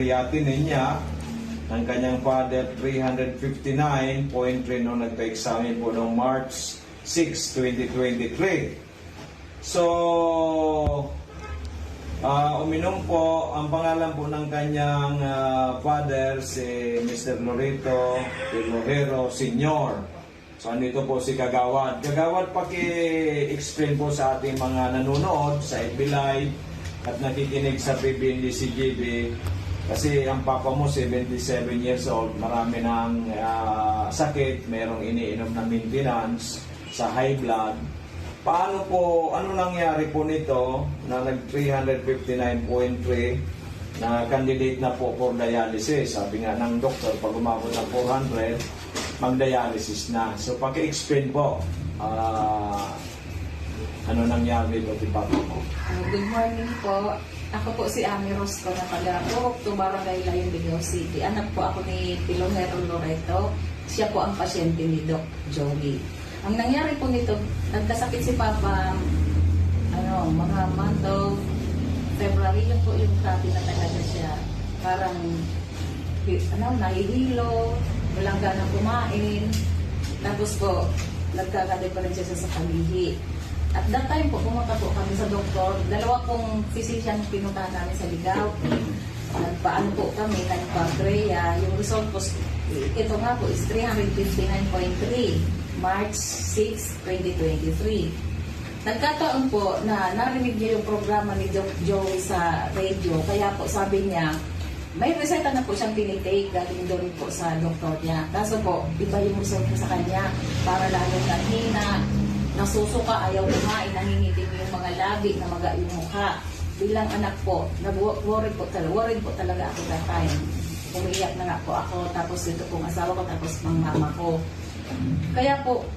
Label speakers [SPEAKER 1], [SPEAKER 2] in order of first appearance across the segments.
[SPEAKER 1] Creatinine niya ng kanyang father 359.3 nung nagpa-examine po noong March 6, 2023. So, uminom po, ang pangalan po ng kanyang father si Mr. Loreto Pilojero Sr. So, andito po si Kagawad. Kagawad, paki-explain po sa ating mga nanonood sa FB Live at nakikinig sa PBND-CGB. Kasi ang papa mo, 77 years old, marami ng sakit, merong iniinom na maintenance sa high blood. Paano po, ano nangyari po nito na nag-359.3 na candidate na po for dialysis? Sabi nga ng doktor, pag umabot ng 400, mag-dialysis na. So, paki-explain po, ano nangyari ito kay papa mo?
[SPEAKER 2] Good morning po. Ako po si Ami Rosco na taga-Turok, Barangay Layon, Bigao City. Anak po ako ni Pilojero Loreto. Siya po ang pasyente ni Doc Joey. Ang nangyari po nito, nagkasakit si Papa, mga month of February, yun po yung grabe na talaga siya. Parang, nahihilo, walang ganang kumain. Tapos po, nagkakade pa rin siya sa palihi. At that time po, pumunta po kami sa doktor. Dalawa pong physician pinuntahan namin sa Ligao. Nagpaano po kami, nagpa-Greya. Yung result po, ito nga po is 359.3, March 6, 2023. Nagkataon po na narinig niya yung programa ni Doc Joey sa radio. Kaya po sabi niya, may reseta na po siyang tinitake galing doon po sa doktor niya. Kaso po, iba yung result niya sa kanya para lalong nanghina, nasusuka, ayaw kumain, nangingitim yung mga labi na maga yung mukha. Bilang anak po, worried po talaga ako that time. Umiiyak na nga po ako, tapos ito pong asawa ko, tapos mga mama ko. Kaya po,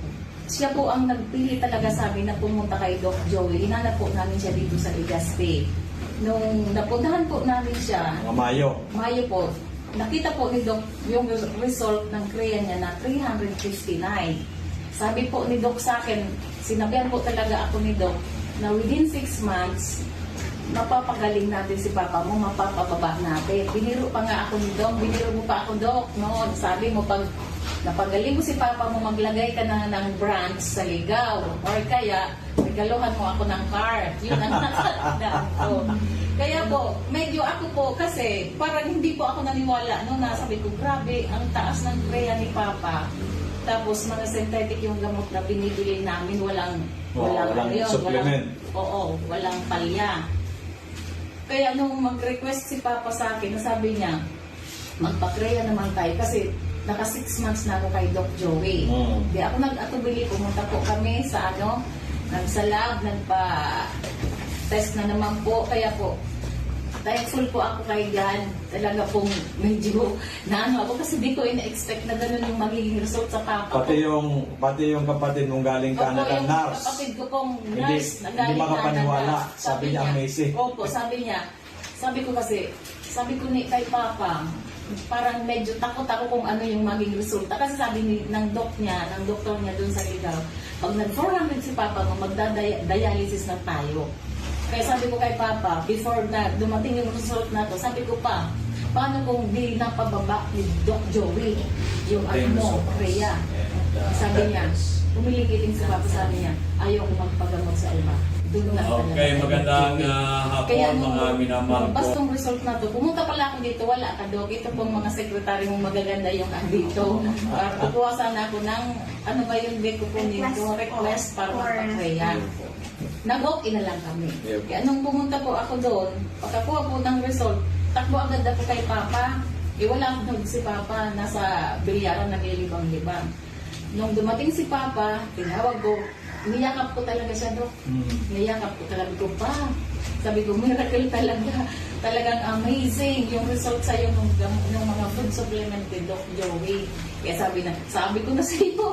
[SPEAKER 2] siya po ang nagpili talaga sa amin na pumunta kay Doc Joey. Hinanap po namin siya dito sa Legazpi. Nung napuntahan po namin siya, Mayo po, nakita po ni Doc yung result ng Korea niya na 359. Sabi po ni Doc sa akin, sinabihan po talaga ako ni Doc na within 6 months, mapapagaling natin si Papa mo, mapapababa natin. Biniro pa nga ako ni Doc, biniro mo pa ako, Doc, noon. Sabi mo, pag napagaling mo si Papa mo, maglagay ka na ng branch sa Ligao. Or kaya, regaluhan mo ako ng car. Yun ang nakatandaan ko. Kaya po, medyo ako po, kasi parang hindi po ako naniwala. No, nasabi ko, grabe, ang taas ng kreya ni Papa. Tapos mga synthetic yung gamot na binibili namin, walang
[SPEAKER 1] supplement.
[SPEAKER 2] Walang palya. Kaya nung mag-request si Papa sa akin, sabi niya, magpa-kreya naman tayo kasi naka 6 months na ako kay Doc Joey. Di ako nag-atubili, pumunta po kami sa nagsalab, nagpa-test na naman po. Kaya po, thankful po ako kay God. Talaga pong medyo ako kasi di ko ina-expect na gano'n yung magiging result sa Papa
[SPEAKER 1] pati yung kapatid mong galing Canada, nurse.
[SPEAKER 2] Kapatid ko pong nurse na galing
[SPEAKER 1] hindi makapaniwala.
[SPEAKER 2] Canada.
[SPEAKER 1] Sabi niya, amazing.
[SPEAKER 2] Opo, sabi niya. Sabi ko kay Papa, parang medyo takot ako kung ano yung maging resulta. Kasi sabi ng doktor niya dun sa Ligao, pag nag-400 si Papa mo, magda-dialysis na tayo. Kaya sabi ko kay Papa, before na dumating yung result na to, sabi ko pa, paano kung di napababa ni Doc Joey yung Rhea? Sabi niya, pumiling-iling si Papa, sabi niya, ayaw ko magpagamot sa iba.
[SPEAKER 3] Okay, magandang hapon mga minamahal ko.
[SPEAKER 2] Bastong result na to, pumunta pala ako dito, wala ka Doc. Ito pong mga sekretary mong magaganda yung andito. Para kukuha sana ako ng, ano ba yung beko po nito, request para magpa-Rhea. Nag-walk-in na lang kami. Kaya nung pumunta po ako doon, pagkakuha po ng result, takbo agad ako kay Papa. Wala akong si Papa, nasa bilyaran naglilibang-libang. Nung dumating si Papa, tinawag ko, niyakap ko talaga siya, Doc. Niyakap ko talaga ko pa. Sabi ko, miracle talaga. Talagang amazing yung result sa'yo ng mga food supplement ni Doc Joey. Kaya sabi ko na sa iyo.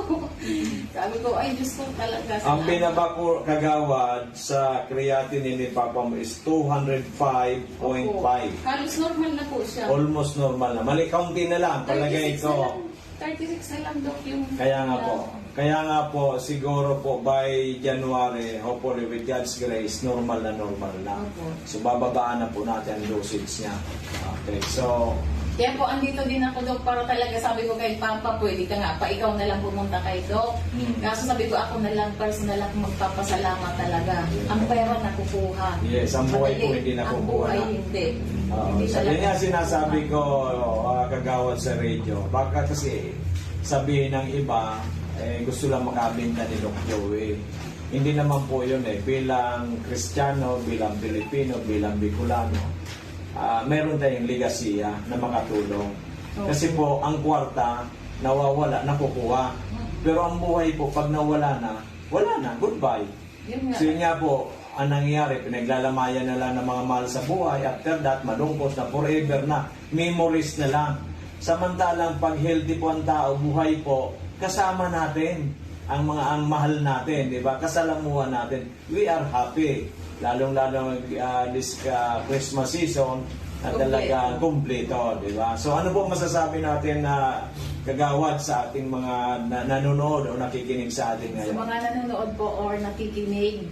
[SPEAKER 2] Sabi ko, ay Diyos ko talaga.
[SPEAKER 1] Ang pinabako kagawad sa creatinine ni Papa mo is 205.5.
[SPEAKER 2] Halos normal na po siya.
[SPEAKER 1] Almost normal na. Mali, kaunti na lang. Palagay ko.
[SPEAKER 2] 36 na lang, Dok, yung...
[SPEAKER 1] Kaya nga po, siguro po by January, hopefully with God's grace, normal na.
[SPEAKER 2] Opo.
[SPEAKER 1] So bababaan na po natin ang dosage niya. Okay, so
[SPEAKER 2] Kaya po, andito din ako, Dok, para talaga sabi ko kay Papa, pwede ka nga pa, ikaw na lang pumunta kay Dok. Kaso sabi ko, ako na lang, personal lang magpapasalamat talaga. Ang pera nakukuha.
[SPEAKER 1] yes, ang buhay po hindi
[SPEAKER 2] Ang
[SPEAKER 1] nakukuha
[SPEAKER 2] buhay
[SPEAKER 1] na.
[SPEAKER 2] hindi.
[SPEAKER 1] Sabi niya sinasabi ko, kagawad sa radio, baka kasi sabihin ng iba, gusto lang makabenta ni Doc Joey. Hindi naman po yun bilang Kristiyano, bilang Pilipino, bilang Bicolano, meron tayong legasiya na makatulong. Kasi po, ang kwarta, nawawala, nakukuha. Pero ang buhay po, pag nawala na, goodbye.
[SPEAKER 2] Yun nga.
[SPEAKER 1] So yun nga po, ang nangyayari, pinaglalamayan na lang ng mga mahal sa buhay. After that, malungkot na, forever na, memories na lang. Samantalang pag healthy po ang tao, buhay po, kasama natin ang mahal natin, di ba? Kasalamuhan natin. We are happy. Lalong-lalo this Christmas season na talaga kumpleto, di ba? So ano po masasabi natin na kagawad sa ating mga nanonood o nakikinig sa atin
[SPEAKER 2] Sa
[SPEAKER 1] ngayon?
[SPEAKER 2] mga nanonood po or nakikinig,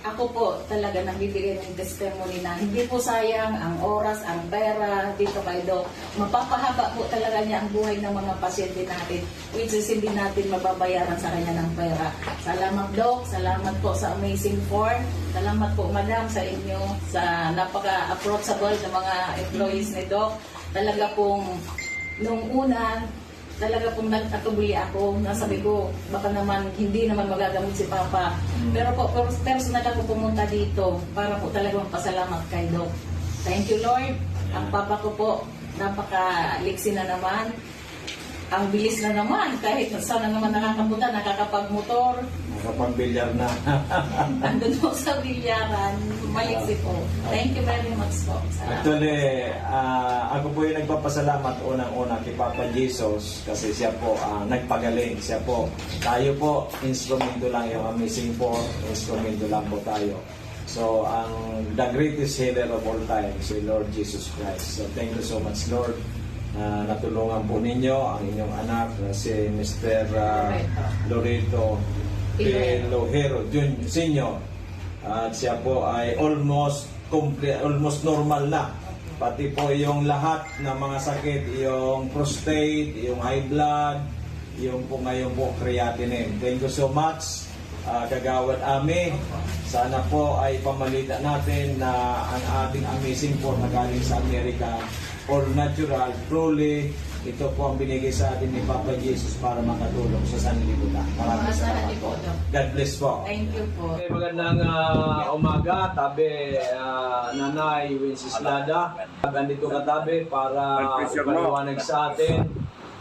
[SPEAKER 2] ako po talaga nagbibigay ng testimony na hindi po sayang ang oras, ang pera dito kay Doc. Mapapahaba po talaga niya ang buhay ng mga pasyente natin, which is hindi natin mababayaran sa kanya ng pera. Salamat, Doc. Salamat po sa Amazing Four. Salamat po, Madam, sa inyo, sa napaka-approachable na mga employees ni Doc. Talaga pong nung una, talaga pong nagkatubuli ako, nasabi ko, baka naman hindi naman magagamit si Papa. Pero po, personal ako pumunta dito para po talaga magpasalamat kay Doc. Thank you, Lord. Ang Papa ko po, napakaliksi na naman. Ang bilis na naman, kahit saan na naman nakakapunta, nakakapagmotor.
[SPEAKER 1] Nakapag-bilyar na.
[SPEAKER 2] Andun po sa bilyaran, maliksi po. Thank you very much po. Salamat.
[SPEAKER 1] Actually, ako po yung nagpapasalamat unang-una kay Papa Jesus kasi siya po nagpagaling. Siya po, tayo po, instrumento lang yung Amazing Four, instrumento lang po tayo. So, the greatest healer of all time, si Lord Jesus Christ. So, thank you so much, Lord. Natulungan po ninyo ang inyong anak na si Mr. Loreto Pilojero Senior. At siya po ay almost normal na. Pati po yung lahat ng mga sakit, yung prostate, yung high blood, yung po ngayon po creatinine. Thank you so much, Kagawad Ami. Sana po ay pamalitan natin na ang ating Amazing Four na galing sa Amerika, all natural, truly, ito po ang binigay sa atin ni Papa Jesus para makatulong sa sanlibutan. Maraming salamat po. God bless po.
[SPEAKER 2] Thank you po.
[SPEAKER 1] Okay, magandang umaga, tabi Nanay Wenceslada. Andito ka tabi para ipaliwanag sa atin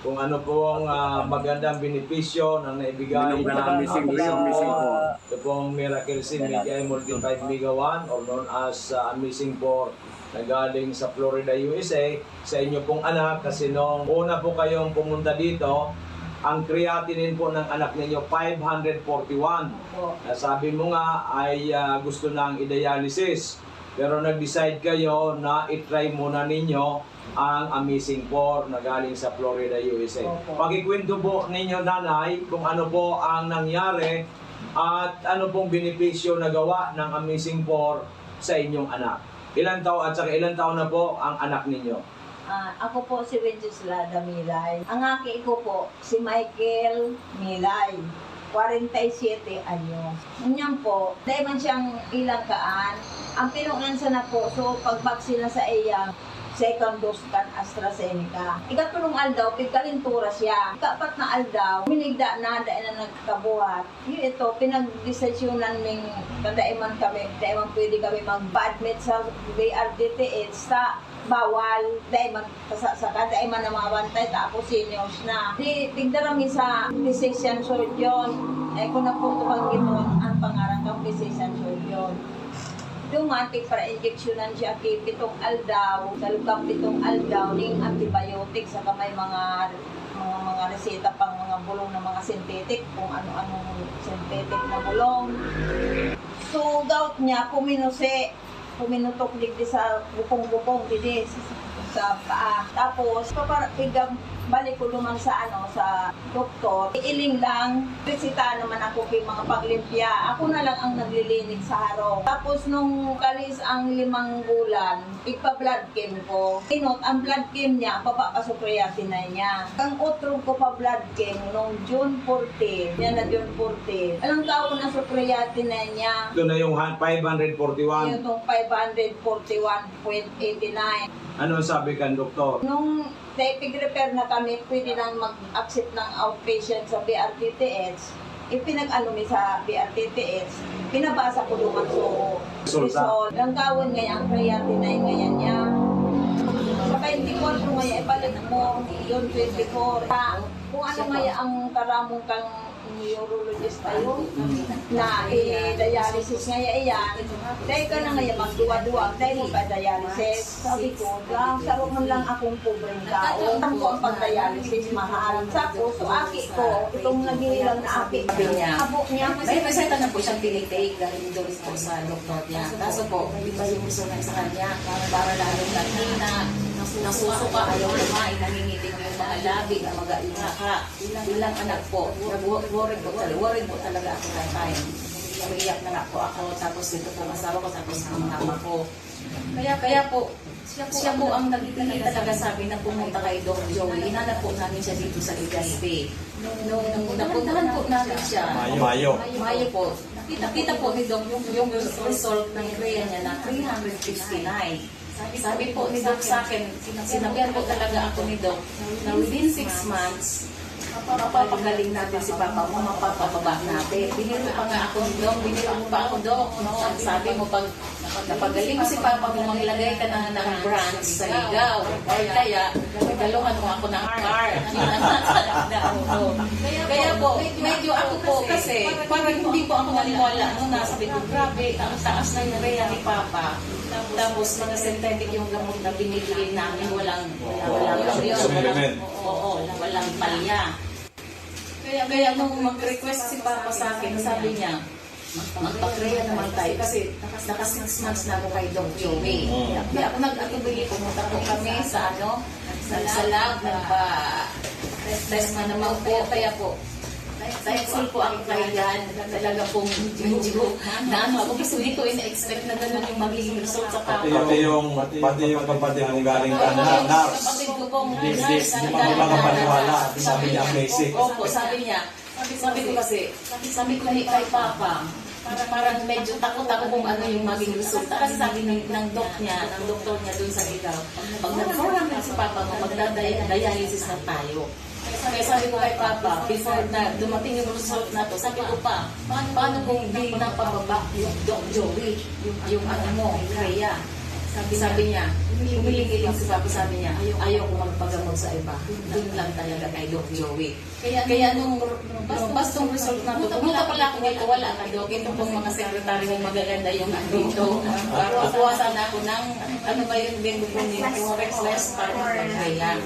[SPEAKER 1] kung ano po ang magandang benepisyo ng naibigay ng Amazing Four. Ito pong Miracle Seed Media Multiplied Mega 1 or known as Amazing Four na galing sa Florida, USA, sa inyo pong anak. Kasi nung una po kayong pumunta dito, ang creatinine po ng anak ninyo 541. Sabi mo nga ay gusto nang i-dialysis. Pero nag-decide kayo na i-try muna ninyo ang Amazing Four na galing sa Florida, USA. Pakikwento po ninyo, Nanay, kung ano po ang nangyari at ano pong benepisyo na gawa ng Amazing Four sa inyong anak. Ilang taon na po ang anak ninyo?
[SPEAKER 4] Ako po si Wenceslada Milay. Ang aking ko po si Michael Milay. 47 anyos. Ganyan po, dahil man siyang ilang kaan, ang pinunansa na po, so pagbaksina sa iya, second dose kan AstraZeneca. Ikatulong aldaw, pigkalintura siya. Ikapat na aldaw, minigda na, dahil na nagkabuhat. Yun ito, pinag-desisyonan ng kadaiman kami, dahil pwede kami mag-admit sa BRDTH sa bawal, dahil magsasaka, dahil man na mga bantay, tapos seniors na. Di, tigdarami sa physician surgeon. Kung na po tumang ito, ang pangarang kang physician surgeon. Dumating para injeksyonan siya kay pitong aldaw, sa lukang pitong aldaw, ning antibiotic, saka may mga reseta pang mga bulong na mga synthetic, kung ano-anong synthetic na bulong. So, gout niya, puminutok digdi sa bukong-bukong, digdi sa paa. Tapos, balik ko naman sa sa doktor. Iiling lang, resita naman ako kay mga paglimpya. Ako na lang ang naglilinig sa harong. Tapos nung kalis ang 5 bulan, igpa-blood chem ko. Tinot, ang blood chem niya, papapasukreyatin na niya. Ang utrog ko pa blood chem nung June 14. Yan na June 14. Alam ka ako na sukreyatin na niya.
[SPEAKER 1] Ito na yung 541.
[SPEAKER 4] Yung 541.89.
[SPEAKER 1] Ano sabi kan doktor?
[SPEAKER 4] Nung pig-repair na kami, pwede nang mag-accept ng outpatient sa BRTTH. Ipinag-ano mi sa BRTTH, pinabasa ko naman so result. Ang kawon ngayon, ang creatinine ngayon niya. Sa 24 ngayon, ibalik mo yung 24. Kung ano ngayon ang karamong kang neurologist tayo na dialysis ngayon iyan, dahil ka na ngayon magduwa-duwa, dahil mo pa dialysis. Sabi ko, sarong man lang akong pobreng tao. Ang ko ang pag-dialysis, mahal. Tapos, so aki ko, itong naghihilang na aki, habok niya.
[SPEAKER 2] May reseta na po siyang tinitake dahil doon po sa doktor niya. Kaso po, hindi pa yung gusto na sa kanya para lalong latina, nasusuka, ayaw kumain, nangingitim yung mga labi, na mag-iaka. Ilang anak po, worried po talaga ako that time. Umiiyak na nga po ako, tapos dito po asawa ko, tapos ang mama ko. Kaya po, siya po ang nagpili talaga sa amin na pumunta kay Doc Joey. Inanap po namin siya dito sa Legazpi. Nung napuntahan po namin siya,
[SPEAKER 1] Mayo.
[SPEAKER 2] Mayo po, nakita po ni Doc yung result ng Korea niya na 359. Sabi po ni Doc sa akin, sinabihan po talaga ako ni Doc na within 6 months, mapapagaling natin si Papa mo, mapapababa natin. Biniro pa nga ako ni Doc, biniro mo pa ako Doc. Sabi mo, pag napagaling mo si Papa mo, maglagay ka ng branch sa ligaw. Or kaya, magaluhan mo ako ng car. Kaya po, medyo ako po kasi, parang hindi po ako maniwala. Sabi ko, grabe, ang taas na yung rhea ni Papa. Tapos mga synthetic yung gamot na binibili namin, walang
[SPEAKER 1] Supplement.
[SPEAKER 2] Oo, walang palya. Kaya nung mag-request si Papa sa akin, sabi niya, magpa-Korea naman tayo kasi naka 6 months na ako kay Doc Joey. Kaya ako nag-atubili, pumunta po kami sa sa lab, nagpa-test na naman po. Kaya po, thankful po ako kay God. Talaga pong medyo na ako kasi hindi ko ina-expect na gano'n yung magiging result sa Papa.
[SPEAKER 1] Pati yung kapatid mong galing ka na nurse.
[SPEAKER 2] Kapatid ko pong
[SPEAKER 1] Hindi
[SPEAKER 2] nurse na
[SPEAKER 1] mo makapaniwala. Sabi niya basic.
[SPEAKER 2] Opo, sabi niya. Sabi ko kasi, sabi ko ni kay Papa, parang medyo takot ako kung ano yung maging resulta. Kasi sabi ng doktor niya dun sa ikaw, pag nag-400 si Papa mo, magda-dialysis na tayo. Kaya sabi ko kay Papa, before na dumating yung result na to, sabi ko pa, paano kung di napababa yung Doc Joey, yung ano mo, Rhea? Sabi niya, humiling-iling si Papa, sabi niya, ayaw ko magpagamot sa iba. Doon lang talaga kay Doc Joey. Kaya nung bastong result na to, pumunta pala ako dito, wala ka Doc. Ito pong mga sekretary mong magaganda yung nandito. Para kuwasan ako ng, ano ba yung bingo po niyo, Rex para mag-Rhea.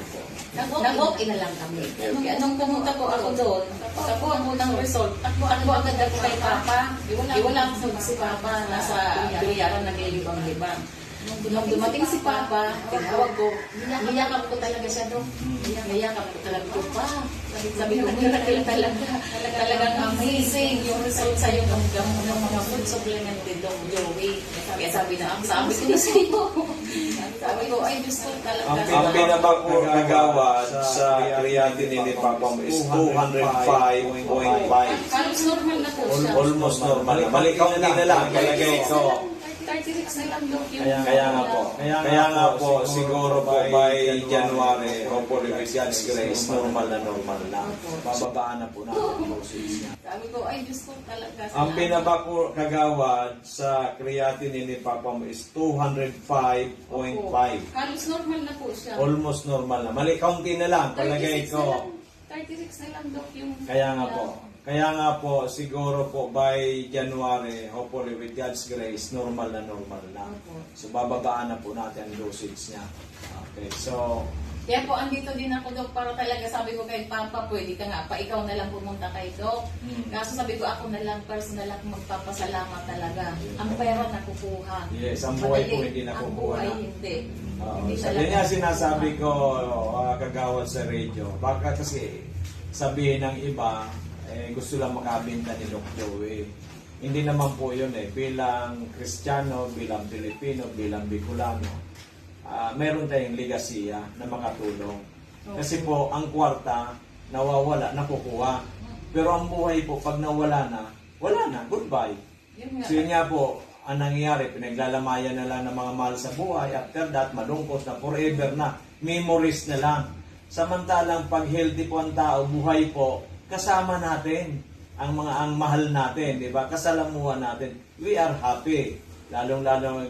[SPEAKER 2] Nag-walk-in na lang kami. Kaya nung pumunta po ako doon, pagkakuha mo ng result, takbo agad ako kay Papa. Wala akong si Papa, nasa bilyaran naglilibang-libang. Nung dumating si Papa, tinawag ko, niyakap ko talaga siya doon. Niyakap ko talaga ko pa. Sabi ko, miracle talaga. Talagang amazing yung result sa iyo ng mga food supplement ni Doc Joey. Kaya sabi ko na sa iyo. Sabi ko, ay Diyos ko talaga.
[SPEAKER 1] Ang pinapagagawa sa creatinine ni Papa mo is 205.5.
[SPEAKER 2] Halos normal na po siya.
[SPEAKER 1] Almost normal. Malikaw na lang. Kalagay ko.
[SPEAKER 2] 36 na lang Doc yung...
[SPEAKER 1] Kaya nga po, siguro po by January, hopefully with God's grace, normal na. Bababaan na po natin ang dosage niya.
[SPEAKER 2] Sabi ko, ay Diyos ko talaga.
[SPEAKER 1] Ang pinapakagawad sa creatinine ni Papa mo is 205.5.
[SPEAKER 2] Halos normal na po siya.
[SPEAKER 1] Almost normal na. Mali, kaunti na lang. Palagay ko.
[SPEAKER 2] 36 na lang Doc yung...
[SPEAKER 1] Kaya nga po, siguro po by January, hopefully with God's grace, normal na. So bababaan na po natin ang dosage niya. Okay, so
[SPEAKER 2] Kaya po, andito din ako, Dok, para talaga sabi ko kay Papa, pwede ka nga pa, ikaw na lang pumunta kay Dok. Kaso sabi ko, ako na lang, personal ako magpapasalamat talaga. Ang pera nakukuha.
[SPEAKER 1] Yes, ang buhay po
[SPEAKER 2] Madali.
[SPEAKER 1] hindi
[SPEAKER 2] Ang
[SPEAKER 1] nakukuha
[SPEAKER 2] buhay
[SPEAKER 1] na.
[SPEAKER 2] hindi.
[SPEAKER 1] Oo,
[SPEAKER 2] Hindi
[SPEAKER 1] sabi
[SPEAKER 2] talaga
[SPEAKER 1] niya sinasabi ko,
[SPEAKER 2] nakukuha.
[SPEAKER 1] kagawad sa radio, baka kasi sabihin ng iba, gusto lang makabenta ni Doc Joey. Hindi naman po yun bilang Kristiyano, bilang Pilipino, bilang Bicolano, meron tayong ligasiya na makatulong. Kasi po, ang kwarta, nawawala, nakukuha. Pero ang buhay po, pag nawala na, wala na, goodbye.
[SPEAKER 2] Yun nga.
[SPEAKER 1] So yun nga po, ang nangyayari, pinaglalamayan na lang ng mga mahal sa buhay. After that, malungkot na, forever na. Memories na lang. Samantalang pag healthy po ang tao, buhay po, kasama natin ang mahal natin, di ba? Kasalamuhan natin. We are happy. Lalong-lalo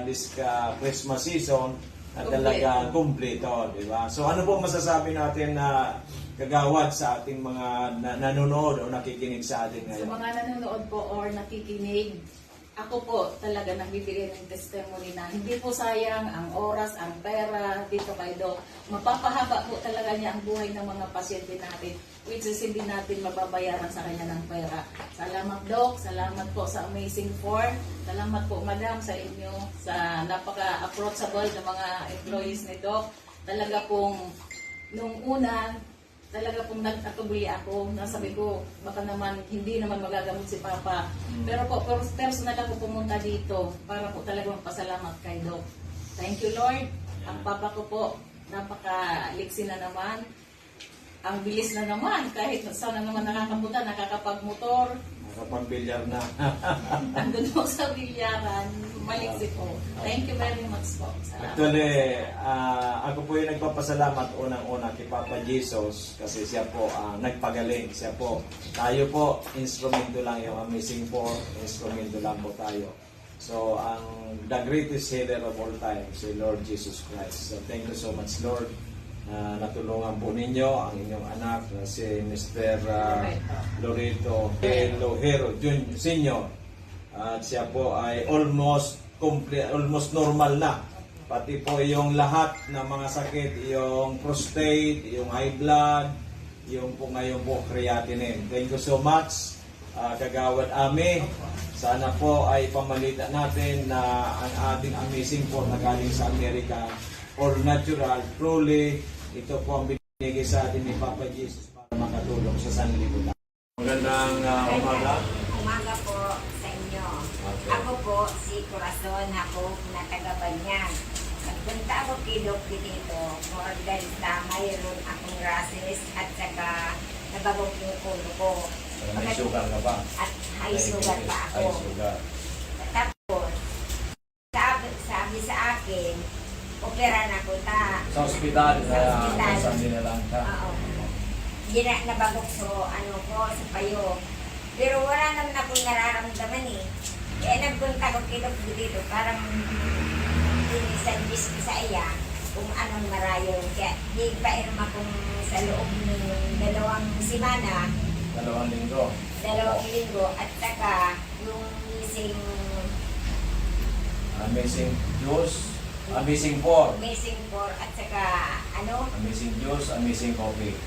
[SPEAKER 1] this Christmas season na talaga kumpleto, di ba? So ano po masasabi natin na kagawad sa ating mga nanonood o nakikinig sa atin
[SPEAKER 2] Sa
[SPEAKER 1] ngayon?
[SPEAKER 2] mga nanonood po or nakikinig, ako po talaga nagbibigay ng testimony na hindi po sayang ang oras, ang pera dito kay Doc. Mapapahaba po talaga niya ang buhay ng mga pasyente natin, which is hindi natin mababayaran sa kanya ng pera. Salamat, Doc. Salamat po sa Amazing Four. Salamat po, Madam, sa inyo, sa napaka-approachable ng mga employees ni Doc. Talaga pong, nung una, talaga pong nagkatubuli ako. Nasabi ko, baka naman, hindi naman magagamot si Papa. Pero po, personal ako pumunta dito para po talaga magpasalamat kay Doc. Thank you, Lord. Ang Papa ko po, napaka-liksi na naman. Ang bilis na naman, kahit saan na naman nakakapunta, nakakapag-motor,
[SPEAKER 1] Nakapag-bilyar na.
[SPEAKER 2] andun po sa bilyaran, maliksi po. Thank you very much po. Salamat.
[SPEAKER 1] Actually, ako po yung nagpapasalamat unang-una kay Papa Jesus kasi siya po nagpagaling. Siya po, tayo po, instrumento lang yung Amazing Four, instrumento lang po tayo. So, the greatest healer of all time, si Lord Jesus Christ. So, thank you so much, Lord, na natulungan po ninyo ang inyong anak na si Mr. Loreto Lohero Sr. At siya po ay almost normal na. Pati po yung lahat ng mga sakit, yung prostate, yung high blood, yung po ngayon po creatinine. Thank you so much, Kagawad Ami. Sana po ay pamalitan natin na ang ating Amazing po na galing sa Amerika, all natural, truly, ito po ang binigay sa atin ni Papa Jesus para makatulong sa sanlibutan. Magandang umaga.
[SPEAKER 5] Umaga po sa inyo.
[SPEAKER 1] Okay.
[SPEAKER 5] Ako po si Corazon, ako na taga-Banyang. Nagpunta ako kay Doc dito for dahil sa mayroon akong rashes at saka nabagok yung ulo ko.
[SPEAKER 1] May sugar ka ba?
[SPEAKER 5] At high sugar pa ako.
[SPEAKER 1] High sugar.
[SPEAKER 5] Tapos, sabi sa akin, opera na ko ta.
[SPEAKER 1] Sa ospital,
[SPEAKER 5] Sa ospital.
[SPEAKER 1] saan dinalang ka?
[SPEAKER 5] Oo. Nabagok so ano ko sa payo. Pero wala naman akong nararamdaman eh. Kaya nagpunta ko kay Doc dito parang dinisandis ko sa iya kung anong marayon. Kaya di pa irma kong sa loob ng 2 semana,
[SPEAKER 1] 2 linggo.
[SPEAKER 5] 2 linggo at saka yung missing
[SPEAKER 1] Amazing juice, Amazing Four.
[SPEAKER 5] missing for at saka ano,
[SPEAKER 1] Amazing juice, Amazing coffee.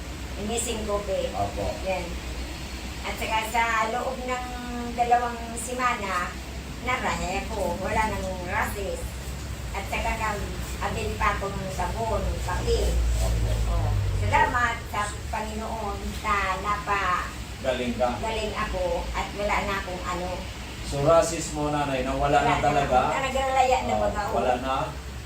[SPEAKER 5] missing kobe.
[SPEAKER 1] Opo.
[SPEAKER 5] Yan. At saka sa loob ng 2 semana, naraya ko, wala nang rashes. At saka nag-abil pa ako ng sabon, kape.
[SPEAKER 1] Opo.
[SPEAKER 5] Oh. Salamat sa Panginoon na
[SPEAKER 1] Galing ka.
[SPEAKER 5] napagaling ako at wala na akong ano.
[SPEAKER 1] So rasis mo nanay, nawala na talaga.
[SPEAKER 5] Na nagalaya na
[SPEAKER 1] Oh,
[SPEAKER 5] baga.
[SPEAKER 1] wala na.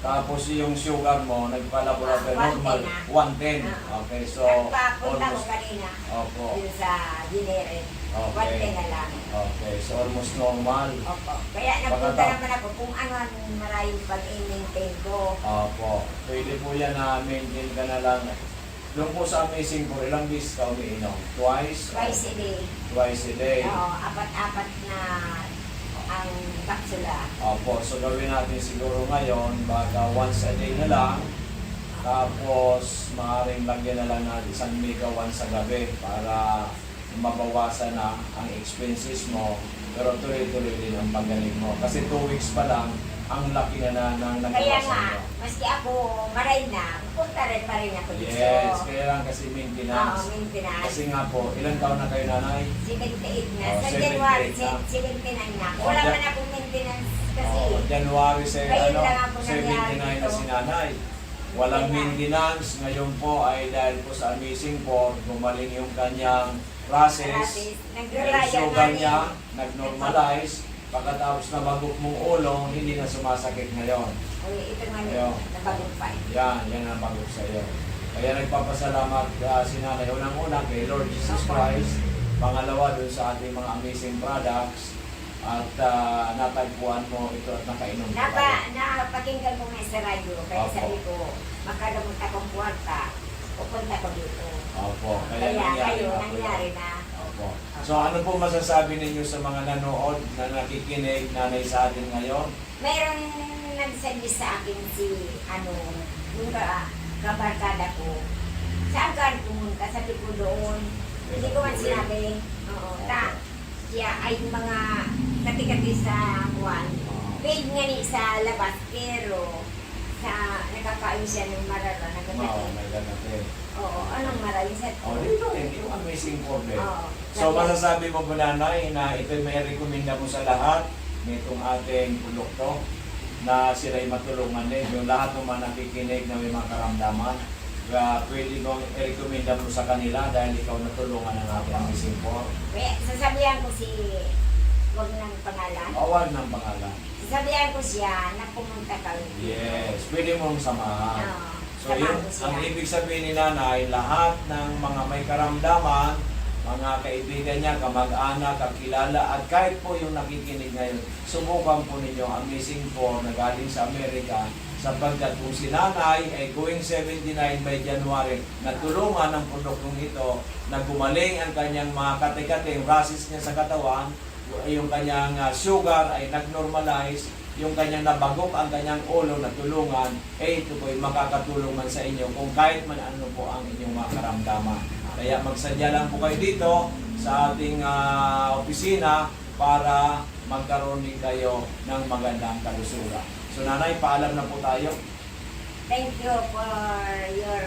[SPEAKER 1] Tapos yung sugar mo, nagpa-laboratory
[SPEAKER 5] 110
[SPEAKER 1] normal,
[SPEAKER 5] na.
[SPEAKER 1] 110.
[SPEAKER 5] Ah.
[SPEAKER 1] Okay, so
[SPEAKER 5] Nagpapunta ko
[SPEAKER 1] almost,
[SPEAKER 5] kanina
[SPEAKER 1] opo.
[SPEAKER 5] dun sa Dinere.
[SPEAKER 1] Okay.
[SPEAKER 5] 110 na lang.
[SPEAKER 1] Okay, so almost normal.
[SPEAKER 5] Opo. Kaya nagpunta
[SPEAKER 1] Pagkatapos-
[SPEAKER 5] naman ako kung ano ang maraming pag-i-maintain ko.
[SPEAKER 1] Opo. Pwede po yan na maintain ka na lang. Doon po sa Amazing po, ilang beses ka umiinom? Twice?
[SPEAKER 5] Twice a day.
[SPEAKER 1] Twice a day.
[SPEAKER 5] Oo, 4 na ang kapsula.
[SPEAKER 1] Opo, so gawin natin siguro ngayon, baka once a day na lang. Tapos, maaaring lagyan na lang natin 1 mega once sa gabi para mabawasan na ang expenses mo. Pero tuloy-tuloy din ang pagaling mo. Kasi 2 weeks pa lang, ang laki na nagawa
[SPEAKER 5] Kaya
[SPEAKER 1] sa
[SPEAKER 5] nga,
[SPEAKER 1] inyo.
[SPEAKER 5] maski ako maray na, punta rin pa rin ako dito.
[SPEAKER 1] Yes, kaya lang kasi
[SPEAKER 5] Oo,
[SPEAKER 1] maintenance.
[SPEAKER 5] maintenance.
[SPEAKER 1] Kasi nga po, ilang taon na kayo nanay?
[SPEAKER 5] 78 na.
[SPEAKER 1] Oh,
[SPEAKER 5] Sa
[SPEAKER 1] 78
[SPEAKER 5] January,
[SPEAKER 1] na.
[SPEAKER 5] 79 na.
[SPEAKER 1] Oh,
[SPEAKER 5] Wala
[SPEAKER 1] Jan-
[SPEAKER 5] man akong maintenance kasi.
[SPEAKER 1] Oh, January sa
[SPEAKER 5] Ngayon lang ako nangyari
[SPEAKER 1] 79 na
[SPEAKER 5] dito.
[SPEAKER 1] si nanay. Walang
[SPEAKER 5] Kaya nga.
[SPEAKER 1] maintenance. Ngayon po ay dahil po sa Amazing po, gumaling yung kanyang process.
[SPEAKER 5] Gratis.
[SPEAKER 1] Yung
[SPEAKER 5] Nag-raya
[SPEAKER 1] sugar
[SPEAKER 5] na
[SPEAKER 1] niya,
[SPEAKER 5] rin.
[SPEAKER 1] nag-normalize. Pagkatapos na bagok mong ulo, hindi na sumasakit ngayon.
[SPEAKER 5] Uy, ito nga
[SPEAKER 1] Ayun.
[SPEAKER 5] nabagumpay.
[SPEAKER 1] Yan ang bagok sa iyo. Kaya nagpapasalamat si nanay. Unang-una kay Lord Jesus Christ. Pangalawa dun sa ating mga amazing products. At natagpuan mo ito at nakainom ko kayo.
[SPEAKER 5] Napakinggan ko nga sa radyo, kaya
[SPEAKER 1] Opo.
[SPEAKER 5] sabi ko, makalamot akong kwarta, pupunta ko dito.
[SPEAKER 1] Opo, kaya
[SPEAKER 5] Nangyari na.
[SPEAKER 1] Opo. So ano po masasabi ninyo sa mga nanood na nakikinig nanay sa atin ngayon?
[SPEAKER 5] Mayroon nag-suggest sa akin si, yung kabarkada ko. Saan ka pumunta? Sabi ko doon. Hindi ko man sinabi. Oo, siya ay mga kati-kati sa buwan. Paid nga ni sa labas, pero nakakain siya ng marara,
[SPEAKER 1] Oo,
[SPEAKER 5] nagkakati.
[SPEAKER 1] may ganapin.
[SPEAKER 5] Oo, anong marara?
[SPEAKER 1] Oh, dito yung amazing problem.
[SPEAKER 5] Oo.
[SPEAKER 1] So masasabi mo po nanay na ito may rekomenda mo sa lahat nitong ating produkto na sila'y matulungan din. Yung lahat naman nakikinig na may mga karamdaman, pwede mong i-recommenda mo sa kanila dahil ikaw natulungan ng ating amazing po.
[SPEAKER 5] Kaya sasabihan ko si, wag ng pangalan.
[SPEAKER 1] Awal ng pangalan.
[SPEAKER 5] Sasabihan ko siya na pumunta kami.
[SPEAKER 1] Yes, pwede mong samahan.
[SPEAKER 5] Oo,
[SPEAKER 1] So
[SPEAKER 5] samahan
[SPEAKER 1] yun,
[SPEAKER 5] ko siya.
[SPEAKER 1] ang ibig sabihin ni nanay, lahat ng mga may karamdaman, mga kaibigan niya, kamag-anak, kakilala, at kahit po yung nakikinig ngayon, subukan po ninyo ang Amazing po na galing sa Amerika, sapagkat kung si nanay ay going 79 by January, natulungan ng produktong ito, na gumaling ang kanyang mga kate-kate, rashes niya sa katawan, yung kanyang sugar ay nag-normalize, yung kanyang nabagok ang kanyang ulo na tulungan, ito po ay makakatulong man sa inyo kung kahit man ano po ang inyong mga karamdaman. Kaya magsadya lang po kayo dito sa ating opisina para magkaroon din kayo ng magandang kalusugan. So nanay, paalam na po tayo.
[SPEAKER 5] Thank you for your,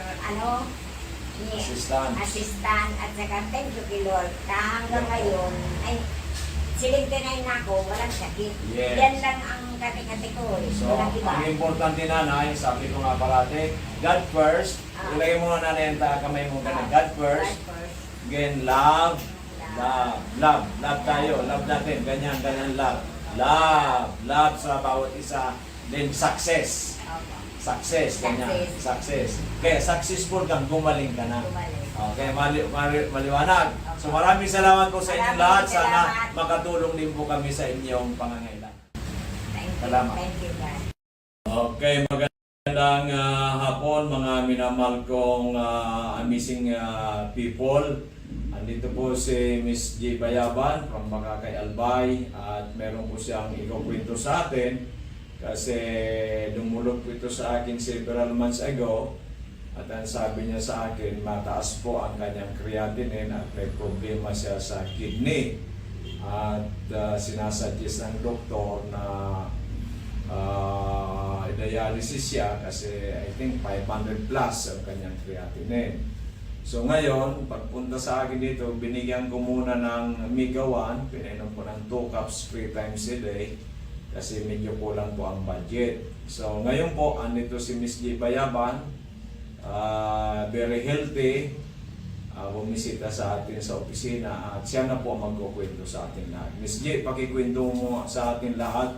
[SPEAKER 5] assistant, at saka thank you kay Lord. Hanggang ngayon, ay, 79 na ako, walang sakit.
[SPEAKER 1] Yes.
[SPEAKER 5] Yan lang ang kati-kati ko.
[SPEAKER 1] So,
[SPEAKER 5] Walang iba.
[SPEAKER 1] ang importante nanay, sabi ko nga parati, God first. Ilagay mo na nanay ang kamay mo ganun. God first.
[SPEAKER 5] God first.
[SPEAKER 1] Again, love. Love tayo. Love natin. Ganyan, love. Love sa bawat isa. Then, success.
[SPEAKER 5] Opo.
[SPEAKER 1] Success, ganyan. Success. Kaya successful kang gumaling ka na.
[SPEAKER 5] Bumalik.
[SPEAKER 1] Okay, maliwanag. So maraming salamat po sa inyong
[SPEAKER 5] Maraming
[SPEAKER 1] lahat. Sana
[SPEAKER 5] salamat.
[SPEAKER 1] makatulong din po kami sa inyong pangangailangan.
[SPEAKER 5] Thank you.
[SPEAKER 1] Salamat.
[SPEAKER 5] Thank you, God.
[SPEAKER 3] Okay, magandang hapon mga minamahal kong amazing people. Andito po si Miss J. Bayaban from Makakay Albay at meron po siyang ikukwento sa atin kasi dumulog po ito sa akin several months ago. At ang sabi niya sa akin, mataas po ang kanyang creatinine at may problema siya sa kidney. At sinasuggest ng doktor na dialysis siya kasi I think 500 plus ang kanyang creatinine. So ngayon, pagpunta sa akin dito, binigyan ko muna ng Omega 1, pinainom ko ng 2 cups 3 times a day kasi medyo kulang po ang budget. So ngayon po, andito si Miss J. Bayaban, very healthy, bumisita sa atin sa opisina at siya na po ang magkukwento sa atin lahat. Miss J, pakikwento mo sa atin lahat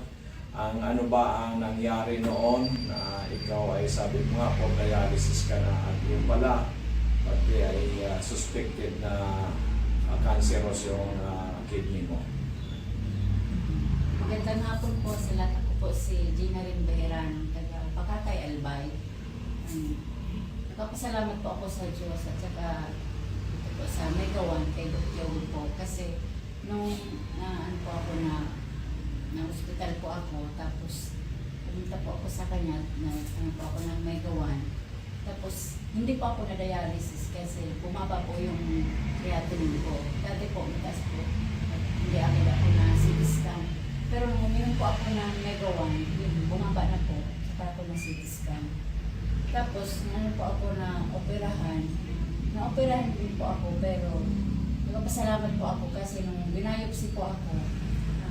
[SPEAKER 3] ang ano ba ang nangyari noon na ikaw ay sabi mo nga po dialysis ka na at yung pala pati ay suspected na cancerous yung kidney mo.
[SPEAKER 6] Magandang hapon po sa lahat. Ako po si Gina Rimbera ng taga Pakatay Albay. Nagpapasalamat po ako sa Diyos at saka ito po sa Mega One kay Dr. Joel po kasi nung ano po ako na hospital po ako tapos pumunta po ako sa kanya na ano po ako ng Mega One tapos hindi po ako na dialysis kasi bumaba po yung creatinine ko. Dati po mataas po at hindi agad ako na CT scan. Pero nung uminom po ako ng Mega 1, bumaba na po. Saka ako ng CT scan. Tapos, ano po ako na operahan. Na-operahan din po ako, pero nagpasalamat po ako kasi nung binayopsi po ako,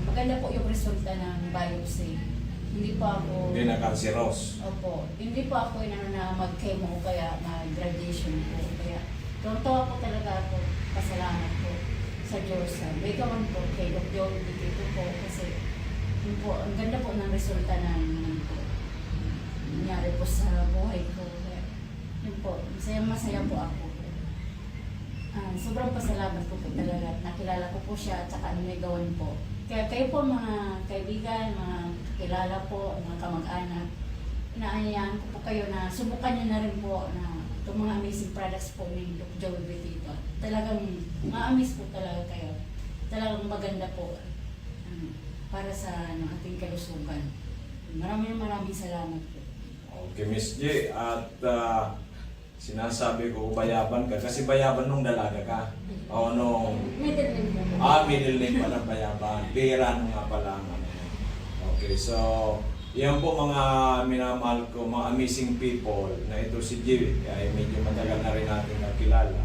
[SPEAKER 6] maganda po yung resulta ng biopsy. Hindi po ako...
[SPEAKER 3] Hindi na cancerous.
[SPEAKER 6] Opo. Hindi po ako inano na mag-chemo o kaya mag-radiation po. Kaya tuwa po talaga ako. Pasalamat po sa Diyos. May gawan po kay Dr. Dito po kasi yun po, ang ganda po ng resulta ng po, nangyari po sa buhay ko. Kaya, yun po, masaya po ako. Sobrang pasalamat ko po talaga. Nakilala ko po siya at saka may gawan po. Kaya kayo po mga kaibigan, mga kilala po, mga kamag-anak, inaanyayahan ko po kayo na subukan niyo na rin po na itong mga amazing products po ni Doc Joey Betito. Talagang ma-amaze po talaga kayo. Talagang maganda po para sa ating kalusugan. Maraming salamat po.
[SPEAKER 3] Okay, Miss J. At sinasabi ko, bayaban ka. Kasi bayaban nung dalaga ka. O nung...
[SPEAKER 6] Middle name po.
[SPEAKER 3] Middle name pala bayaban. Bira nga pala. Okay, so... Yan po mga minamahal ko, mga amazing people na ito si J. Ay medyo matagal na rin natin nakilala.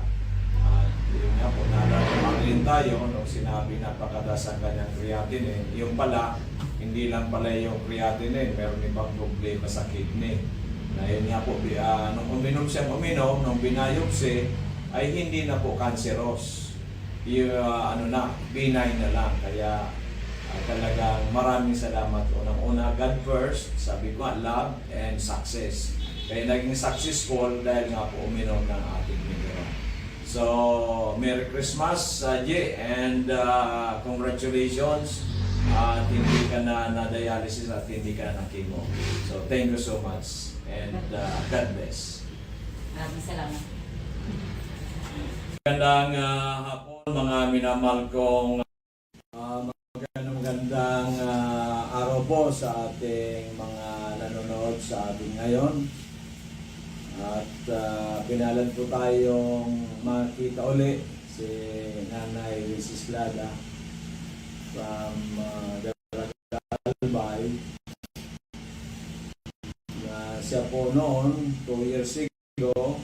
[SPEAKER 3] At yun nga po, nalalaman tayo nung sinabi napakataas ang kanyang creatinine. Yung pala, hindi lang pala yung creatinine, meron ibang problema sa kidney. Na yun nga po, nung uminom siyang nung binayopsi, ay hindi na po cancerous. Yung benign na lang. Kaya talagang maraming salamat. Unang-una, God first, sabi ko, love and success. Kaya naging successful dahil nga po uminom ng ating mineral. So, Merry Christmas, J, and congratulations. At hindi ka na dialysis at hindi ka na chemo. So, thank you so much. And God bless.
[SPEAKER 6] Maraming salamat.
[SPEAKER 3] Magandang hapon mga minamahal kong magandang araw po sa ating mga nanonood sa ating ngayon. At pinalan po tayong makita uli si Nanay Mrs. Lada from Albay. Siya po noon, 2 years ago,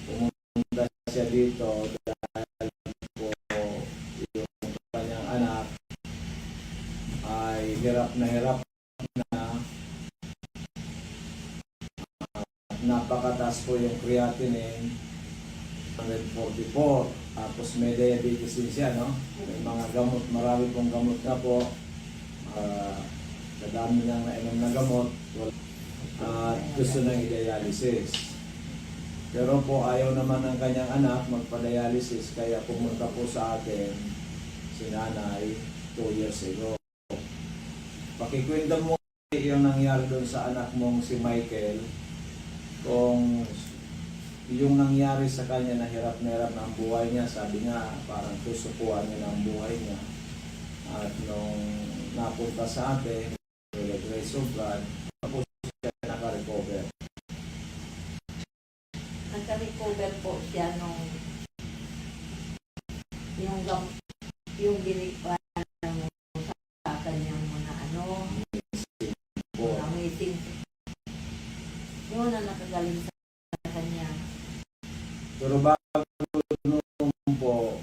[SPEAKER 3] pumunta siya dito dahil po yung kanyang anak ay hirap na napakataas po yung creatinine, 144. Tapos may diabetes din siya, no? May mga gamot, marami pong gamot na po. Kadami niyang nainom na gamot. At gusto nang i-dialysis. Pero po ayaw naman ng kanyang anak magpa-dialysis, kaya pumunta po sa atin si Nanay 2 years ago. Pakikwento mo yung nangyari doon sa anak mong si Michael, kung yung nangyari sa kanya na hirap na ang buhay niya. Sabi nga parang susukuan niya ng buhay niya. At nung napunta sa atin, Grace of God, tapos siya naka-recover.
[SPEAKER 4] Nagka-recover po siya nung yung binigyan sa kanyang mga mga meeting. Yun na nakagaling sa kanya.
[SPEAKER 3] Pero bago nung po,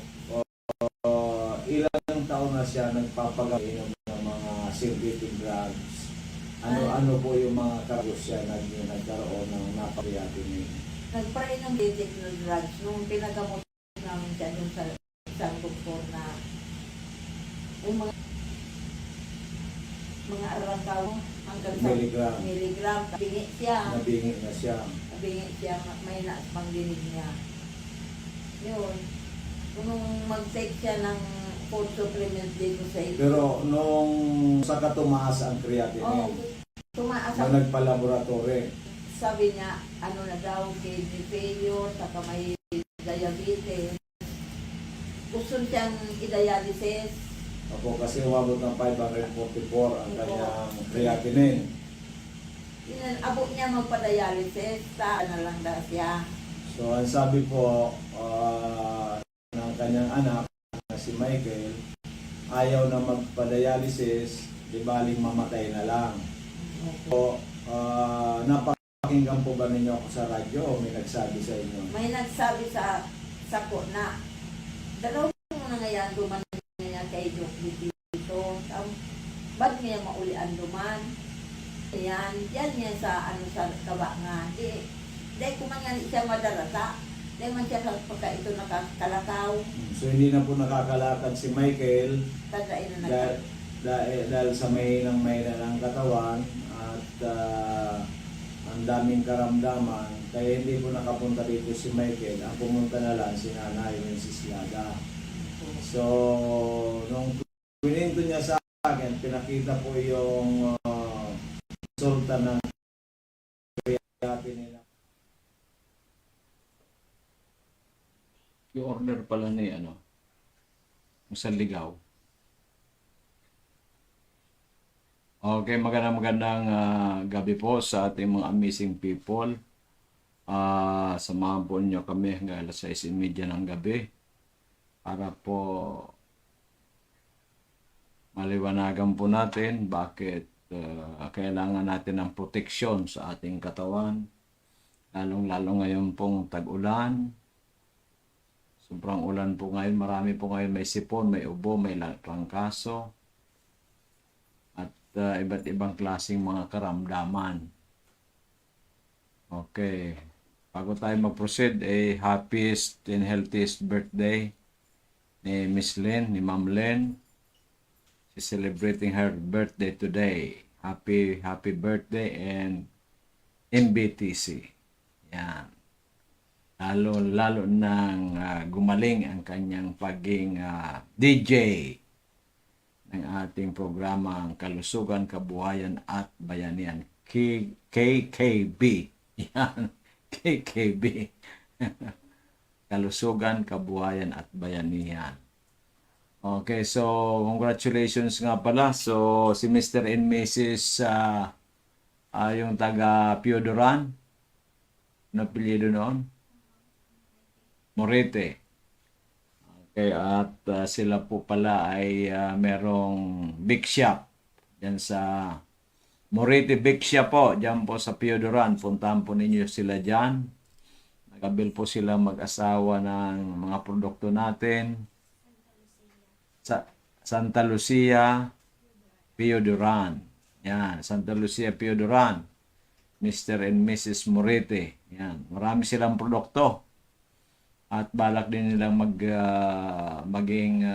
[SPEAKER 3] ilang taon na siya nagpapagamit ng mga synthetic drugs. Ano po yung mga karagos siya nagkaroon ng napakreatinine?
[SPEAKER 4] Nagpray ng basic na drugs nung pinagamot namin siya dun sa isang doktor na yung mga arangkaw hanggang sa miligram. Nabingi
[SPEAKER 3] na siya.
[SPEAKER 4] May naas pang dinig niya. Yun. Nung mag-take siya ng food supplement dito sa ito.
[SPEAKER 3] Pero nung saka tumaas ang creatinine,
[SPEAKER 4] Tumaas
[SPEAKER 3] na nagpa-laboratory,
[SPEAKER 4] sabi niya, ano na daw, kidney failure, saka may diabetes. Gusto siyang i-dialysis.
[SPEAKER 3] ako kasi umabot ng 544 ang kanyang creatinine.
[SPEAKER 4] Abot niya magpa-dialysis, saan na lang daw siya.
[SPEAKER 3] So ang sabi po ng kanyang anak na si Michael,
[SPEAKER 1] ayaw na magpa-dialysis, di baling mamatay na lang. So, napakinggan po ba ninyo ako sa radyo o may nagsabi sa inyo?
[SPEAKER 4] May nagsabi sa ko na dalawang mo na ngayon duman niya kay Doc dito. Ba't niya maulian duman? Yan niya sa sa kaba nga. Di kumangan siya madarata. Di man siya sa pagka ito nakakalakaw.
[SPEAKER 1] So hindi na po nakakalakad si Michael
[SPEAKER 4] Tadain na
[SPEAKER 1] dahil sa mahinang ng katawan at ang daming karamdaman, kaya hindi po nakapunta dito si Michael. Ang pumunta na lang si Nanay, yung si Lada. So, nung pininto niya sa akin, pinakita po yung resulta ng creatinine nila.
[SPEAKER 3] Yung order pala ni sa ligaw. Okay, magandang gabi po sa ating mga amazing people. Samahan po niyo kami hanggang alas 6:30 ng gabi para po maliwanagan po natin bakit kailangan natin ng proteksyon sa ating katawan. Lalong-lalo ngayon pong tag-ulan. Sobrang ulan po ngayon. Marami po ngayon may sipon, may ubo, may trangkaso. Iba't ibang klaseng mga karamdaman. Okay. Bago tayo mag-proceed, happiest and healthiest birthday ni Miss Lynn, ni Ma'am Lynn. She's celebrating her birthday today. Happy birthday and MBTC. Yan. Lalo nang gumaling ang kanyang pagiging DJ ng ating programa ang Kalusugan, Kabuhayan at Bayanihan. KKB. Yan. KKB. Kalusugan, Kabuhayan at Bayanihan. Okay, so congratulations nga pala. So si Mr. and Mrs. Yung taga Piodoran. Ano apelyido noon? Morete. Okay, at sila po pala ay merong big shop diyan sa Morete Big Shop po, diyan po sa Piodoran. Puntahan po ninyo sila diyan. Nagabil po sila mag-asawa ng mga produkto natin sa Santa Lucia, Piodoran. Yan, Santa Lucia, Piodoran. Mr. and Mrs. Morete. Yan, marami silang produkto. At balak din nilang maging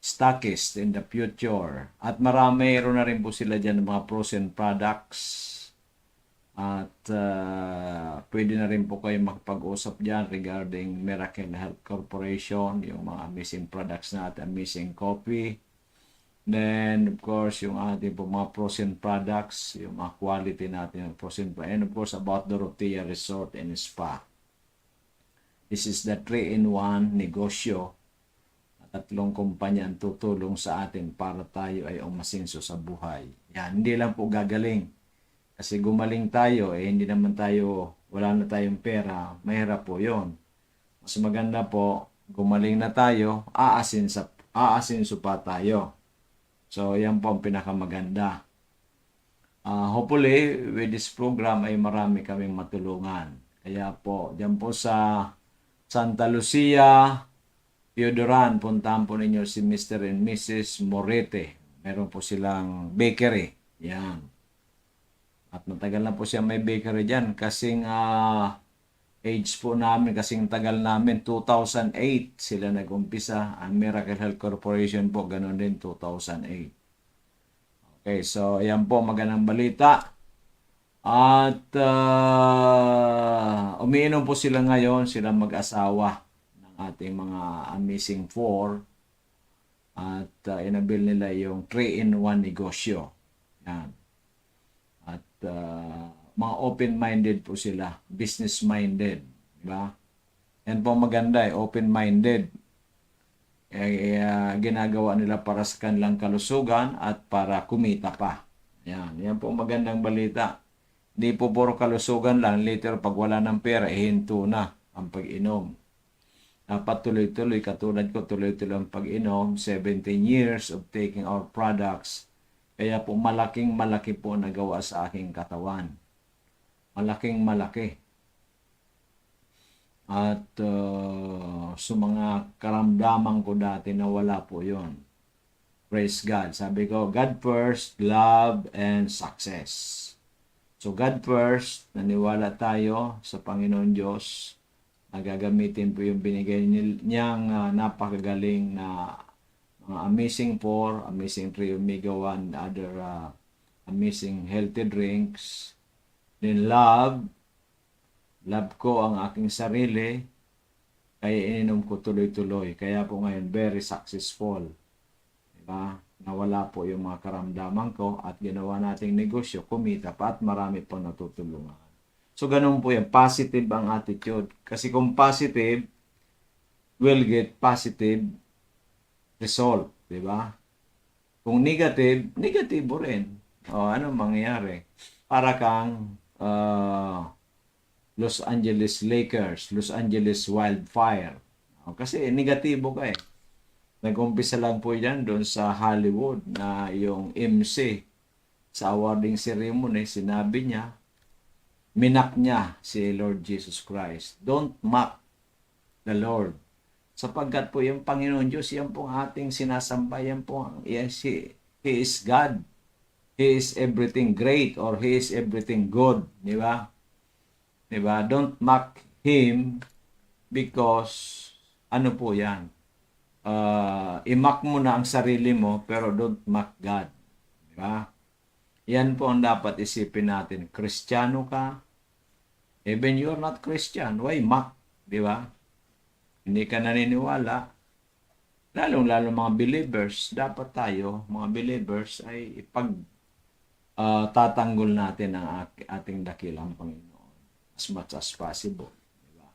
[SPEAKER 3] stockist in the future. At mayroon na rin po sila dyan ng mga frozen products. At pwede na rin po kayo makapag-usap dyan regarding Miracle Health Corporation, yung mga amazing products natin, amazing coffee. Then, of course, yung ating po mga frozen products, yung mga quality natin, frozen products. And of course, about Dorotea Resort and Spa. This is the 3-in-1 negosyo. Tatlong kumpanya ang tutulong sa atin para tayo ay umasenso sa buhay. Yan, hindi lang po gagaling. Kasi gumaling tayo, hindi naman tayo, wala na tayong pera, mahirap po yon. Mas maganda po, gumaling na tayo, aasenso pa tayo. So, yan po ang pinakamaganda. Hopefully, with this program ay marami kaming matulungan. Kaya po, dyan po sa Santa Lucia, Piodoran, puntahan po ninyo si Mr. and Mrs. Morete. Meron po silang bakery. Yan. At matagal na po siya may bakery dyan. Kasing age po namin, kasing tagal namin, 2008 sila nag-umpisa. Ang Miracle Health Corporation po, ganun din, 2008. Okay, so yan po, magandang balita. At umiinom po sila ngayon, sila mag-asawa ng ating mga amazing 4. At inabil nila yung 3-in-1 negosyo. Yan. At mga open-minded po sila, business-minded. Diba? Yan po maganda, open-minded. Ginagawa nila para sa kanilang kalusugan at para kumita pa. Yan po magandang balita. Hindi po puro kalusugan lang, later pag wala ng pera, hinto na ang pag-inom.
[SPEAKER 1] Dapat tuloy-tuloy, katulad ko, tuloy-tuloy ang pag-inom, 17 years of taking our products. Kaya po malaking malaki po nagawa sa aking katawan. Malaking malaki. At sa mga karamdaman ko dati na wala po yon. Praise God. Sabi ko, God first, love, and success. So God first, naniwala tayo sa Panginoon Diyos. Nagagamitin po yung binigay niyang napakagaling na mga amazing 4, amazing 3 omega-1, other amazing healthy drinks. Then love ko ang aking sarili, kaya ininom ko tuloy-tuloy. Kaya po ngayon, very successful. Diba? Nawala po yung mga karamdaman ko at ginawa nating negosyo, kumita pa at marami pang natutulungan. So, ganun po yan. Positive ang attitude. Kasi kung positive, will get positive result. Diba? Kung negative, negatibo rin. O, ano mangyayari? Para kang Los Angeles Lakers, Los Angeles Wildfire. O, kasi negatibo ka eh. Nag-umpisa lang po yan doon sa Hollywood na yung MC sa awarding ceremony, sinabi niya, minak niya si Lord Jesus Christ. Don't mock the Lord. Sapagkat po yung Panginoon Diyos, yan po ating sinasamba, yan po, yes, He is God. He is everything great or He is everything good. Di ba? Di ba? Don't mock Him because, ano po yan? I-mock mo na ang sarili mo, pero don't mock God. Di ba? Yan po ang dapat isipin natin. Kristiyano ka, even you're not Christian, why mock? Di ba? Hindi ka naniniwala. Lalong-lalo mga believers, dapat tayo, mga believers, ay tatanggol natin ang ating dakilang Panginoon as much as possible. Di ba?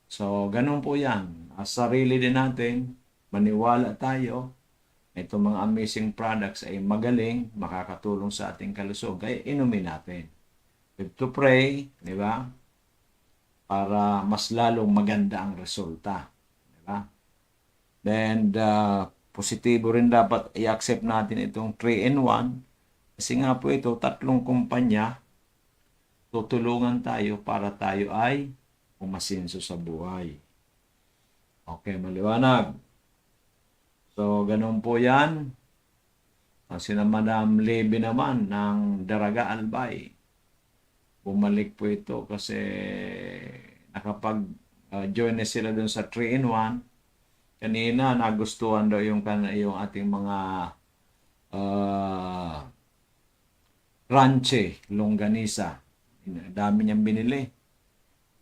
[SPEAKER 1] So, ganun po yan. Sarili din natin, maniwala tayo, itong mga amazing products ay magaling, makakatulong sa ating kalusog. Kaya inumin natin. We have to pray, di ba? Para mas lalong maganda ang resulta. Di ba? Then, positibo rin dapat i-accept natin itong 3-in-1. Kasi nga po ito, 3 kumpanya, tutulungan tayo para tayo ay umasinso sa buhay. Okay, maliwanag. So, ganun po yan. Kasi na Madam Levy naman ng Daraga Albay. Bumalik po ito kasi nakapag-join na sila dun sa 3-in-1. Kanina, nagustuhan daw yung ating mga ranche, longganisa. Dami niyang binili.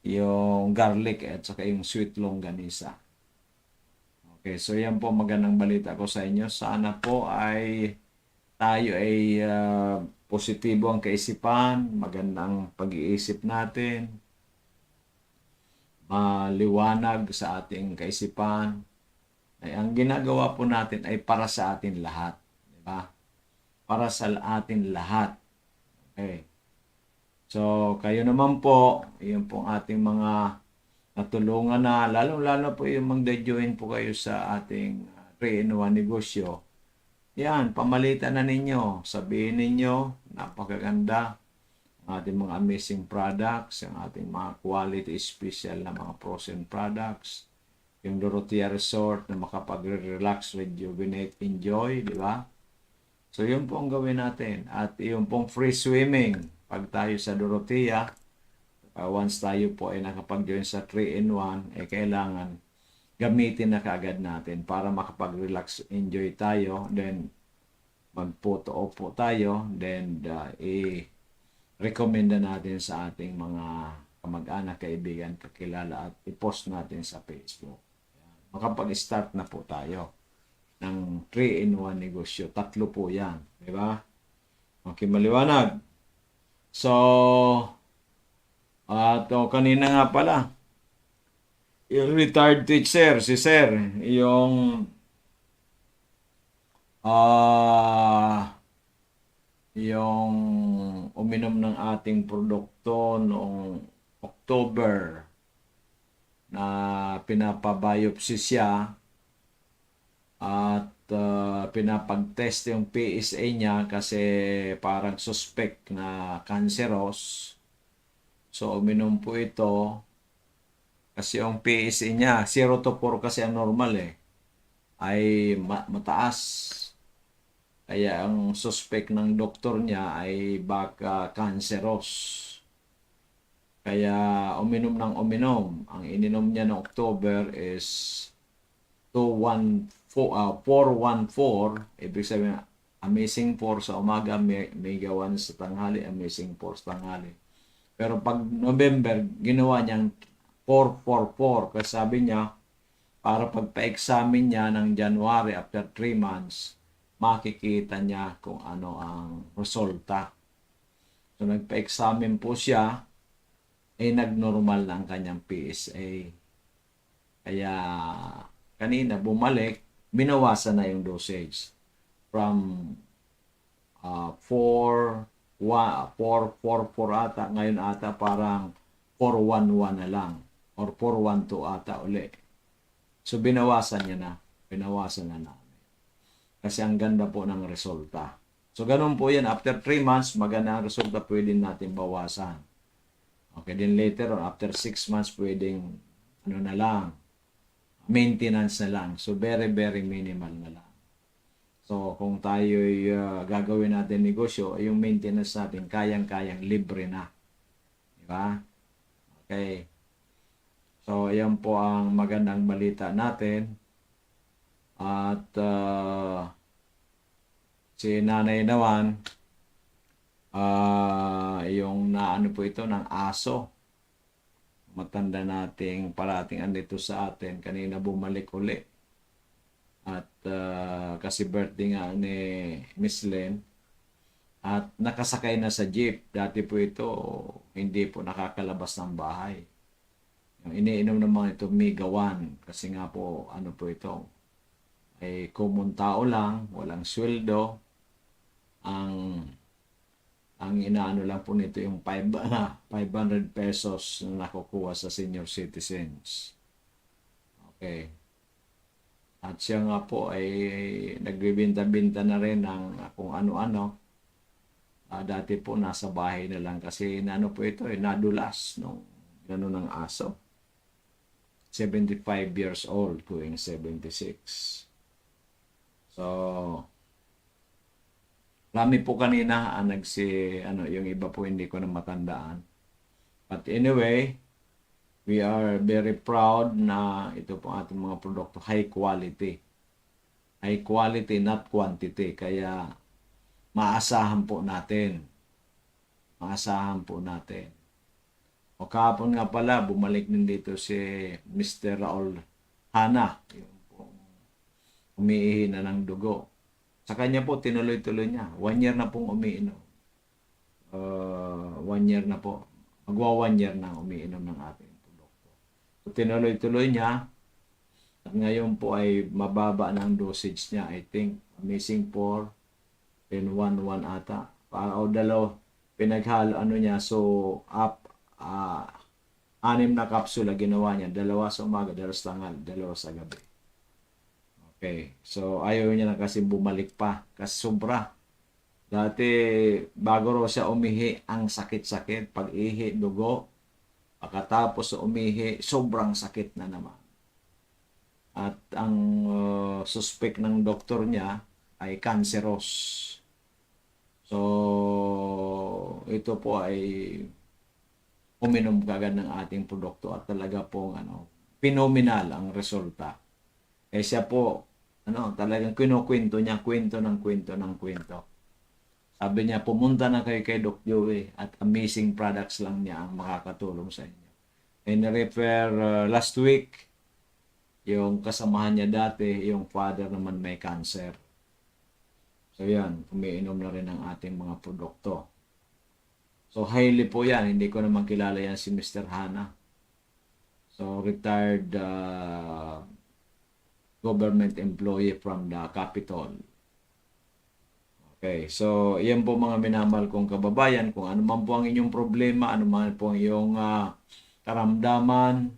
[SPEAKER 1] Yung garlic at saka yung sweet longganisa. Okay, so yan po magandang balita ko sa inyo. Sana po ay tayo ay positibo ang kaisipan, magandang pag-iisip natin, maliwanag sa ating kaisipan. Ay, ang ginagawa po natin ay para sa atin lahat. Di ba? Para sa atin lahat. Okay. So, kayo naman po, yun pong ating mga natulungan na, lalong-lalo po yung magda-join po kayo sa ating 3-in-1 negosyo. Yan, pamalitan na ninyo. Sabihin ninyo, napakaganda ang ating mga amazing products, ang ating mga quality special na mga frozen products, yung Dorotea Resort na makapag-relax, rejuvenate, enjoy, di ba? So, yun po ang gawin natin. At yung pong free swimming, pag tayo sa Dorotea, once tayo po ay nakapag-join sa 3-in-1, kailangan gamitin na kaagad natin para makapag-relax, enjoy tayo, then mag-photo op po tayo, then i-recommend natin sa ating mga kamag-anak, kaibigan, kakilala at i-post natin sa Facebook. Makapag-start na po tayo ng 3-in-1 negosyo. 3 po yan. Di ba? Okay, maliwanag. So, kanina nga pala, yung retired teacher, si Sir, yung uminom ng ating produkto noong October na pinapabiopsy siya at pinapag-test yung PSA niya kasi parang suspect na cancerous. So, uminom po ito kasi yung PSA niya, 0 to 4 kasi ang normal ay mataas. Kaya ang suspect ng doktor niya ay baka cancerous. Kaya uminom ng uminom. Ang ininom niya noong October is 414. Ibig sabihin, Amazing 4 sa umaga, Mega 1 sa tanghali, Amazing 4 sa tanghali. Pero pag November, ginawa niyang 444. Kasi sabi niya, para pagpa-examine niya ng January after 3 months, makikita niya kung ano ang resulta. So nagpa-examine po siya, nagnormal na ang kanyang PSA. Kaya kanina bumalik, binawasan na yung dosage from 444 ata, ngayon ata parang 411 na lang or 412 ata uli. So binawasan na namin. Kasi ang ganda po ng resulta. So ganun po yan, after 3 months, maganda ang resulta, pwede natin bawasan. Okay, then later on, after 6 months, pwedeng na lang, maintenance na lang. So very, very minimal na lang. So kung tayo'y gagawin natin negosyo, yung maintenance natin, kayang-kayang libre na. Diba? Okay. So yan po ang magandang balita natin. At si Nanay naman, yung naano po ito ng aso. Matanda nating parating andito sa atin. Kanina bumalik uli. At kasi birthday nga ni Miss Len. At nakasakay na sa jeep. Dati po ito, hindi po nakakalabas ng bahay. Yung iniinom naman ito, Mega 1. Kasi nga po, ano po ito, ay common tao lang, walang sweldo. Ang inaano lang po nito yung 500 pesos na nakukuha sa senior citizens. Okay. At siya nga po ay nagbibinta-binta na rin ng kung ano-ano. Dati po nasa bahay na lang kasi naano po ito, nadulas nung gano'n ng aso. 75 years old, going 76. So, rami po kanina yung iba po hindi ko na matandaan. But anyway, we are very proud na ito po ating mga produkto, high quality. High quality, not quantity. Kaya, maasahan po natin. Maasahan po natin. O kahapon nga pala, bumalik din dito si Mr. Raul Hana, yung umiihi na ng dugo. Sa kanya po, tinuloy-tuloy niya. 1 year na pong umiinom. 1 year na po. Magwa 1 year na umiinom ng ating produkto. So, tinuloy-tuloy niya. At ngayon po ay mababa ng dosage niya. I think, Amazing 4, then 1 ata. O dalaw, pinaghalo niya. So, 6 na kapsula ginawa niya. 2 sa umaga, 2 sa tanghal, 2 sa gabi. Okay, so ayaw niya na kasi bumalik pa kasi sobra. Dati bago raw siya umihi, ang sakit-sakit. Pag ihi, dugo. Pagkatapos umihi, sobrang sakit na naman. At ang suspect ng doktor niya ay cancerous. So, ito po ay uminom kagad ng ating produkto at talaga pong phenomenal ang resulta. Siya po, talagang kinukwento niya, kwento. Sabi niya, pumunta na kayo kay Doc Joey at amazing products lang niya ang makakatulong sa inyo. And refer last week, yung kasamahan niya dati, yung father naman may cancer. So yan, umiinom na rin ang ating mga produkto. So highly po yan, hindi ko naman kilala yan si Mr. Hana. So retired government employee from the Capitol. Okay, so yan po mga minamahal kong kababayan. Kung ano man po ang inyong problema, ano man po ang iyong karamdaman,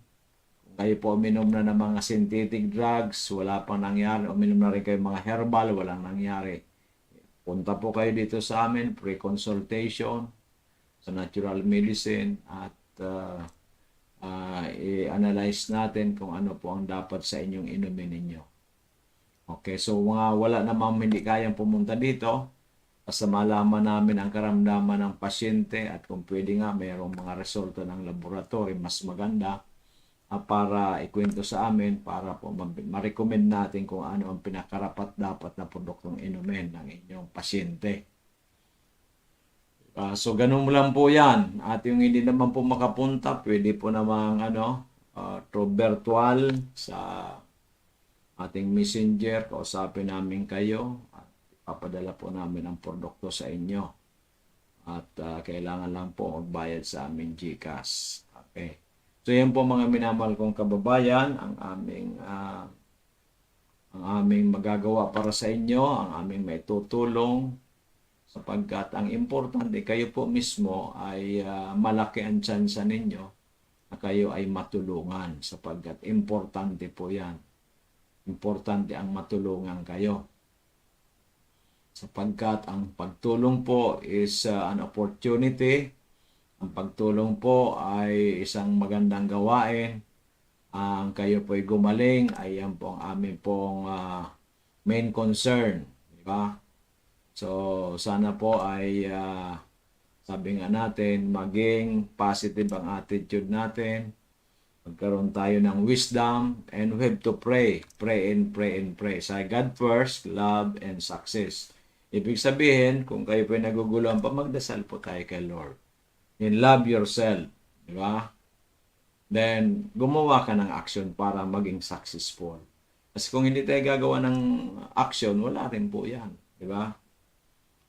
[SPEAKER 1] Kayo po uminom na ng mga synthetic drugs, wala pang nangyari. Uminom na rin kayo mga herbal, walang nangyari. Punta po kayo dito sa amin, pre-consultation sa natural medicine at i-analyze natin kung ano po ang dapat sa inyong inumin ninyo. Okay, so wala namang hindi kayang pumunta dito, basta malaman namin ang karamdaman ng pasyente at kung pwede nga mayroong mga resulta ng laboratory mas maganda para ikwento sa amin para po ma-recommend natin kung ano ang pinakarapat dapat na produktong inumin ng inyong pasyente. So ganun lang po yan. At yung hindi naman po makapunta, pwede po namang through virtual sa ating messenger, kausapin namin kayo at ipapadala po namin ang produkto sa inyo. At kailangan lang po magbayad sa aming GCash. Okay. So yan po mga minamahal kong kababayan, ang aming magagawa para sa inyo, ang aming maitutulong sapagkat ang importante kayo po mismo ay malaki ang tsansa ninyo na kayo ay matulungan sapagkat importante po yan. Importante ang matulungan kayo. Sapagkat ang pagtulong po is an opportunity. Ang pagtulong po ay isang magandang gawain. Ang kayo po ay gumaling ay yan po ang aming pong main concern. Diba? So, sana po ay sabi nga natin, maging positive ang attitude natin. Magkaroon tayo ng wisdom and we have to pray. Pray and pray and pray. Say God first, love and success. Ibig sabihin, kung kayo po ay naguguluhan pa, magdasal po tayo kay Lord. And love yourself. Di ba? Then, gumawa ka ng action para maging successful. Kasi kung hindi tayo gagawa ng action, wala rin po yan. Di ba?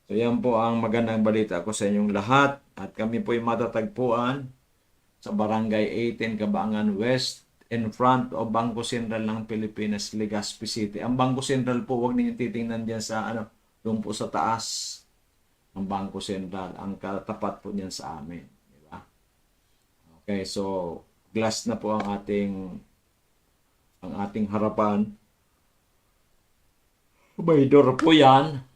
[SPEAKER 1] So, yan po ang magandang balita ko sa inyong lahat. At kami po ay matatagpuan sa Barangay 18, Cabangan West, in front of Bangko Sentral ng Pilipinas, Legazpi City. Ang Bangko Sentral po, huwag niyo titingnan dyan sa, doon po sa taas ng Bangko Sentral. Ang katapat po niyan sa amin. Diba? Okay, so, glass na po ang ating harapan. May door po yan.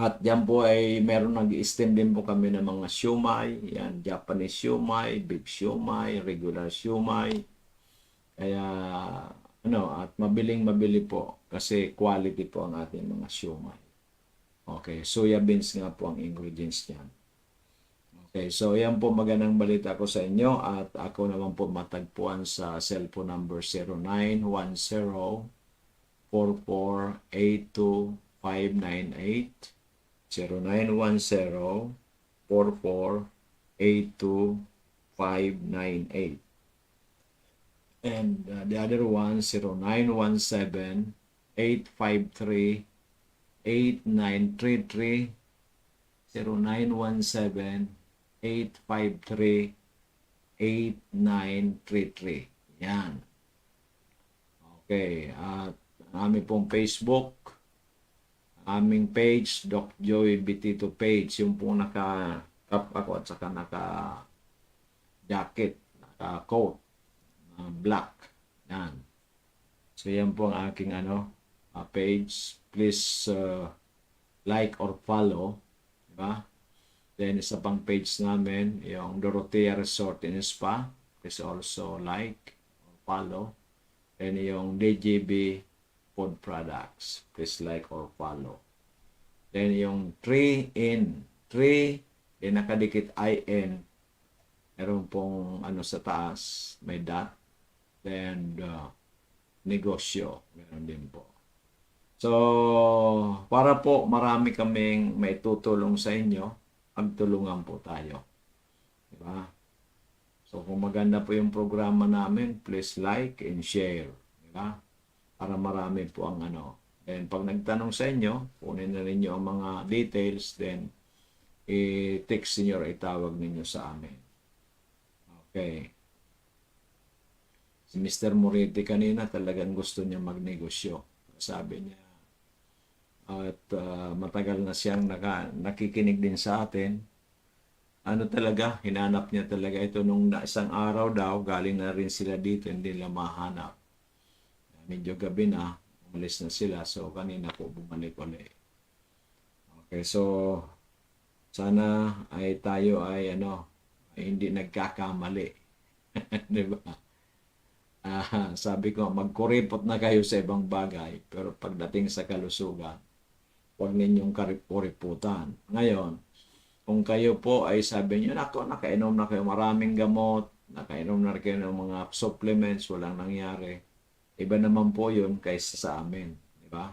[SPEAKER 1] At yan po ay meron nag-i-steam din po kami ng mga siomai. Yan, Japanese siomai, beef siomai, regular siomai. Kaya, at mabiling-mabili po kasi quality po ang ating mga siomai. Okay, soya beans nga po ang ingredients niyan. Okay, so yan po magandang balita ko sa inyo at ako naman po matagpuan sa cellphone number 0910-4482-598. 0910-4482-598. And the other one, 0917-853-8933. 0917-853-8933. Yan. Okay. At ang aming pong Facebook, aming page, Doc Joey Bitito page, yung pong naka-cup ako at saka naka-jacket, naka-coat, black. Yan. So, yan po ang aking page. Please like or follow. Diba? Then, isa pang page namin, yung Dorotea Resort and Spa. Please also like or follow. Then, yung DJB Food Products. Please like or follow. Then, yung 3 in. 3, then nakadikit IN. Meron pong sa taas, may dot. Then, negosyo. Meron din po. So, para po marami kaming may tutulong sa inyo, magtulungan po tayo. Diba? So, kung maganda po yung programa namin, please like and share. Diba? Para marami po ang Then, pag nagtanong sa inyo, kunin na ninyo ang mga details, then, i-text niyo or itawag ninyo sa amin. Okay. Si Mr. Moretti kanina talagang gusto niya magnegosyo. Sabi niya, at matagal na siyang nakikinig din sa atin. ano talaga, hinanap niya talaga ito nung isang araw daw, galing na rin sila dito, hindi nila mahanap. Medyo gabi na, umalis na sila, so kanina po bumalik ulit. Okay, so sana ay tayo ay ay hindi nagkakamali. Di ba? Sabi ko, magkuripot na kayo sa ibang bagay, pero pagdating sa kalusugan, huwag ninyong kuriputan. Ngayon, kung kayo po ay sabi niyo, nako, nakainom na kayo maraming gamot, nakainom na kayo ng mga supplements, walang nangyari. Iba naman po yun kaysa sa amin. Di ba?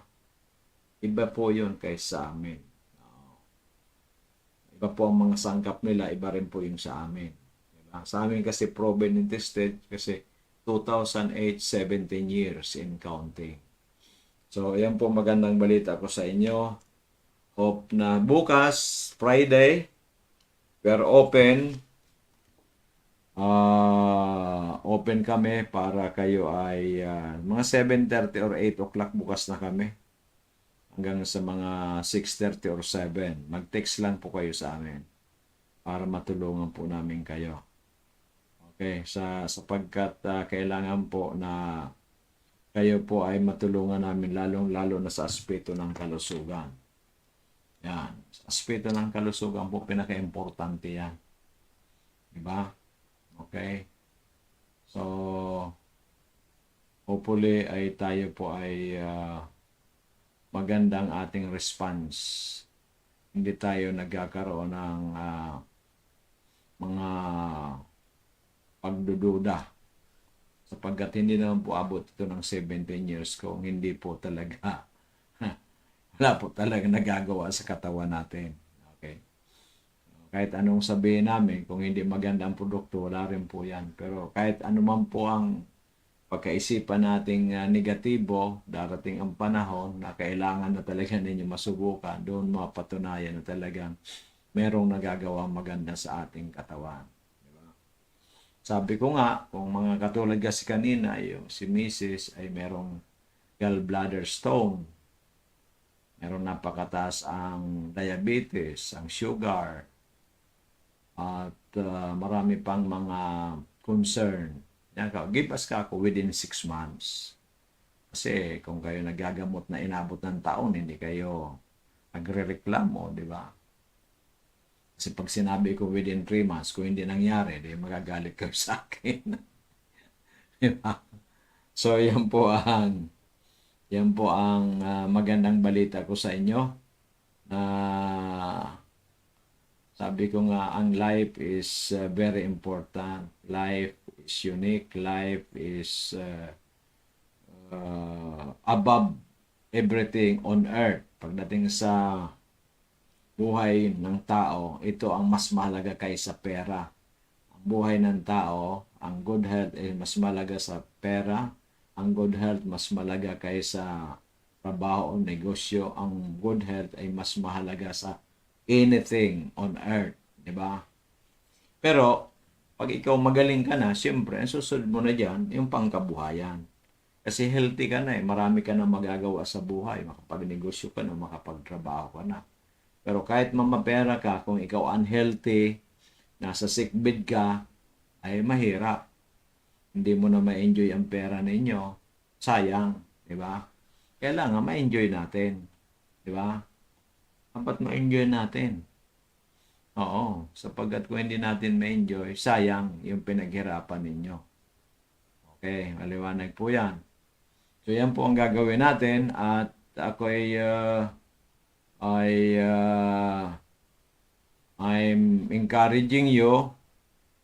[SPEAKER 1] Iba po yun kaysa sa amin. Iba po ang mga sangkap nila, iba rin po yung sa amin. Di ba? Sa amin kasi proven and tested kasi 2008, 17 years in counting. So, yan po magandang balita ko sa inyo. Hope na bukas, Friday, we're open. Open kami para kayo ay mga 7:30 or 8 o'clock bukas na kami. Hanggang sa mga 6:30 or 7. Mag-text lang po kayo sa amin para matulungan po namin kayo. Okay, sapagkat kailangan po na kayo po ay matulungan namin lalong-lalo na sa aspeto ng kalusugan. Yan. Sa aspeto ng kalusugan po, pinaka-importante yan. Diba? Okay? So, hopefully ay tayo po ay magandang ating response. Hindi tayo nagkakaroon ng mga pagdududa. Sapagkat hindi naman po abot ito ng 17 years kung hindi po talaga wala po talaga nagagawa sa katawan natin. Okay. Kahit anong sabihin namin, kung hindi maganda ang produkto, wala rin po yan. Pero kahit anuman po ang pagkaisipan nating negatibo, darating ang panahon na kailangan na talaga ninyo masubukan, doon mapatunayan na talagang merong nagagawa maganda sa ating katawan. Sabi ko nga, kung mga katulad kasi kanina, yung si Mrs. ay merong gallbladder stone. Merong napakataas ang diabetes, ang sugar, at marami pang mga concern. Yan ka, give us ka ako within 6 months. Kasi kung kayo nagagamot na inabot ng taon, hindi kayo nagre-reklamo, di ba? Kasi pag sinabi ko within 3 months, kung hindi nangyari, di magagalit kayo sa akin. Diba? So, yan po ang magandang balita ko sa inyo. Sabi ko nga, ang life is very important. Life is unique. Life is above everything on earth. Pagdating sa buhay ng tao, ito ang mas mahalaga kaysa pera. Ang buhay ng tao, ang good health ay mas mahalaga sa pera. Ang good health mas mahalaga kaysa trabaho o negosyo. Ang good health ay mas mahalaga sa anything on earth. Diba? Pero, pag ikaw magaling ka na, siyempre, ang susunod mo na dyan, yung pangkabuhayan. Kasi healthy ka na marami ka na magagawa sa buhay. Makapagnegosyo ka na, makapagtrabaho ka na. Pero kahit mamapera ka, kung ikaw unhealthy, nasa sick bed ka, ay mahirap. Hindi mo na ma-enjoy ang pera ninyo. Sayang, di ba? Kailangan ma-enjoy natin. Di ba? Dapat ma-enjoy natin. Oo, sapagkat kung hindi natin ma-enjoy, sayang yung pinaghirapan ninyo. Okay, maliwanag po yan. So yan po ang gagawin natin at ako I'm encouraging you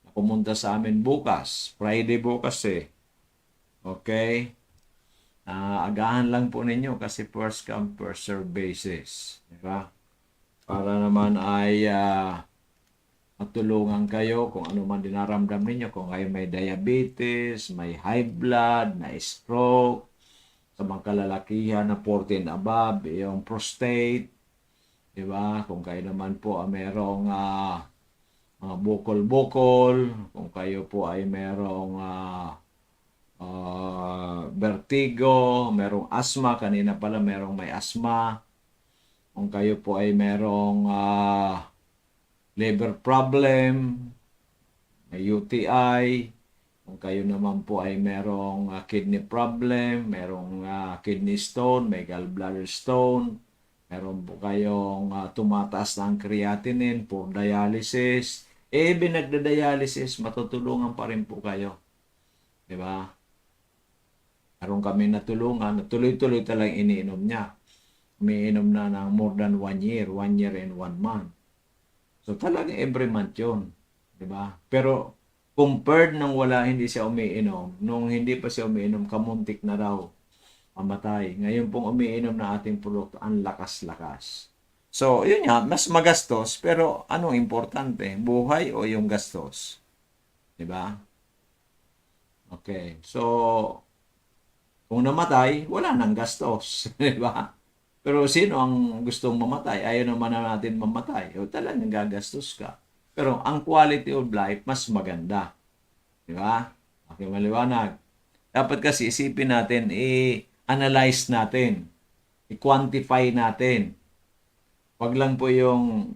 [SPEAKER 1] na pumunta sa amin bukas. Friday bukas Okay? Agahan lang po ninyo kasi first come, first serve basis. Diba? Para naman ay matulungan kayo kung ano man dinaramdam ninyo. Kung kayo may diabetes, may high blood, may stroke, sa mga kalalakihan na 14 above, yung prostate, diba? Kung kayo naman po merong bukol-bukol, kung kayo po ay merong vertigo, merong asthma, kanina pala merong may asthma, kung kayo po ay merong liver problem, may UTI, kung kayo naman po ay merong kidney problem, merong kidney stone, may gallbladder stone, meron po kayong tumataas ng creatinine for dialysis, nagda-dialysis, matutulungan pa rin po kayo. Di ba? Meron kami natulungan, tuloy-tuloy talagang iniinom niya. Umiinom na ng more than 1 year and 1 month. So talagang every month yun. Di ba? Pero compared nang wala, hindi siya umiinom, nung hindi pa siya umiinom, kamuntik na raw mamatay. Ngayon pong umiinom na ating produkto, ang lakas-lakas. So, yun nga, mas magastos, pero anong importante? Buhay o yung gastos? Di ba? Okay. So, kung namatay, wala nang gastos. Di ba? Pero sino ang gustong mamatay? Ayaw naman na natin mamatay. O talagang gagastos ka. Pero ang quality of life, mas maganda. Di ba? Okay, maliwanag. Dapat kasi isipin natin, i-analyze natin, i-quantify natin. Wag lang po yung,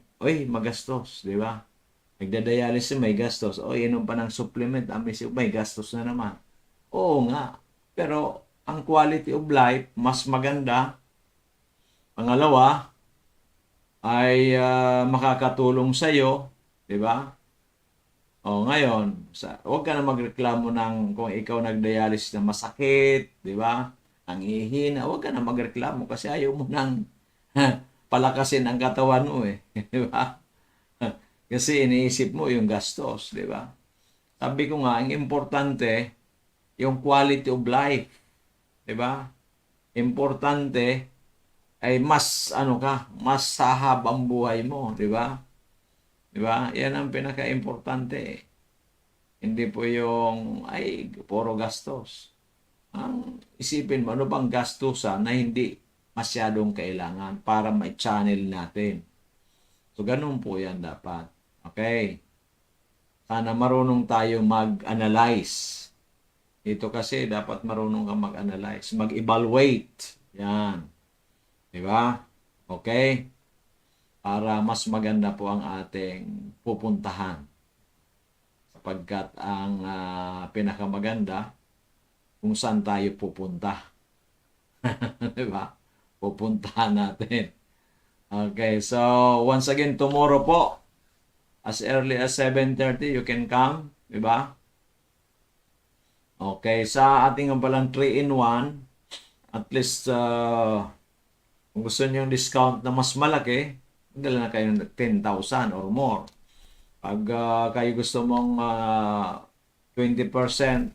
[SPEAKER 1] magastos, di ba? Nagda-dialysis, may gastos. Inom pa ng supplement, may gastos na naman. Oo nga. Pero ang quality of life, mas maganda. Pangalawa, ay makakatulong sa'yo, di ba? Ngayon, huwag ka na magreklamo ng kung ikaw nagdialysis na masakit, di ba? Ang ihina, huwag ka na magreklamo kasi ayaw mo nang palakasin ang katawan mo eh. Di ba? Kasi iniisip mo yung gastos, di ba? Sabi ko nga, ang importante, yung quality of life. Di ba? Importante, ay mas mas sahab ang buhay mo, di ba? Di ba? Yan ang pinaka-importante. Hindi po yung puro gastos. Ang isipin mo, ano bang gastusan na hindi masyadong kailangan para ma-channel natin. So, ganun po yan dapat. Okay? Sana marunong tayo mag-analyze. Ito kasi dapat marunong kang mag-analyze, mag-evaluate. Yan. Diba? Okay? Para mas maganda po ang ating pupuntahan. Sapagkat ang pinakamaganda, kung saan tayo pupunta. Diba? Pupuntahan natin. Okay, so once again, tomorrow po, as early as 7:30, you can come. Diba? Okay, sa ating palang 3-in-1, at least, kung gusto niyo yung discount na mas malaki, dala na kayo ng 10,000 or more. Pag kayo gusto mong 20%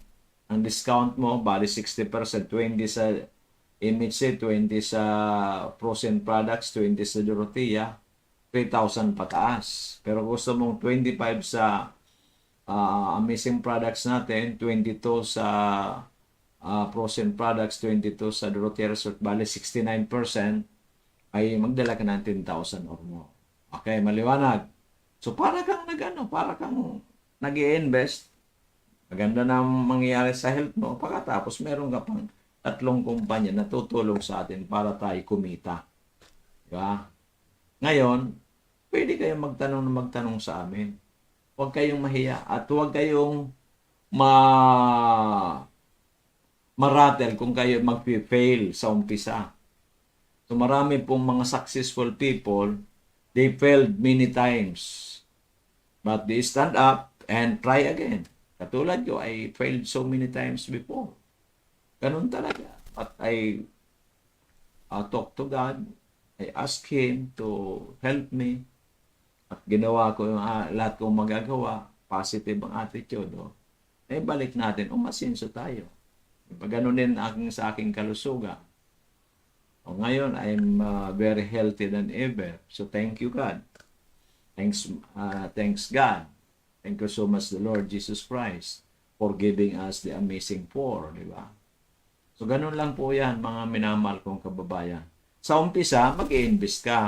[SPEAKER 1] ang discount mo, bali 60%, 20 sa MHC, 20 sa frozen products, 20 sa Dorotea, 3,000 pataas. Pero gusto mong 25 sa amazing products natin, 22 sa frozen products, 22 sa Dorotea Resort, bali 69%, ay magdala ka ng 10,000 or more. Okay, maliwanag. So, para kang nag-i-invest, maganda na mangyayari sa health mo, pagkatapos meron ka pang 3 kumpanya na tutulong sa atin para tayo kumita. Diba? Ngayon, pwede kayong magtanong sa amin. Huwag kayong mahiya at huwag kayong maratel kung kayo mag-fail sa umpisa. So marami pong mga successful people, they failed many times. But they stand up and try again. Katulad ko, I failed so many times before. Ganun talaga. But I talk to God. I ask Him to help me. At ginawa ko yung lahat kong magagawa. Positive ang attitude. Balik natin. Umasinso tayo. Ganun din sa aking kalusugan. Ngayon, I'm very healthy than ever. So thank you, God. Thanks God. Thank you so much, the Lord Jesus Christ, for giving us the amazing poor, di ba? So, ganun lang po yan, mga minamahal kong kababayan. Sa umpisa, mag-i-invest ka.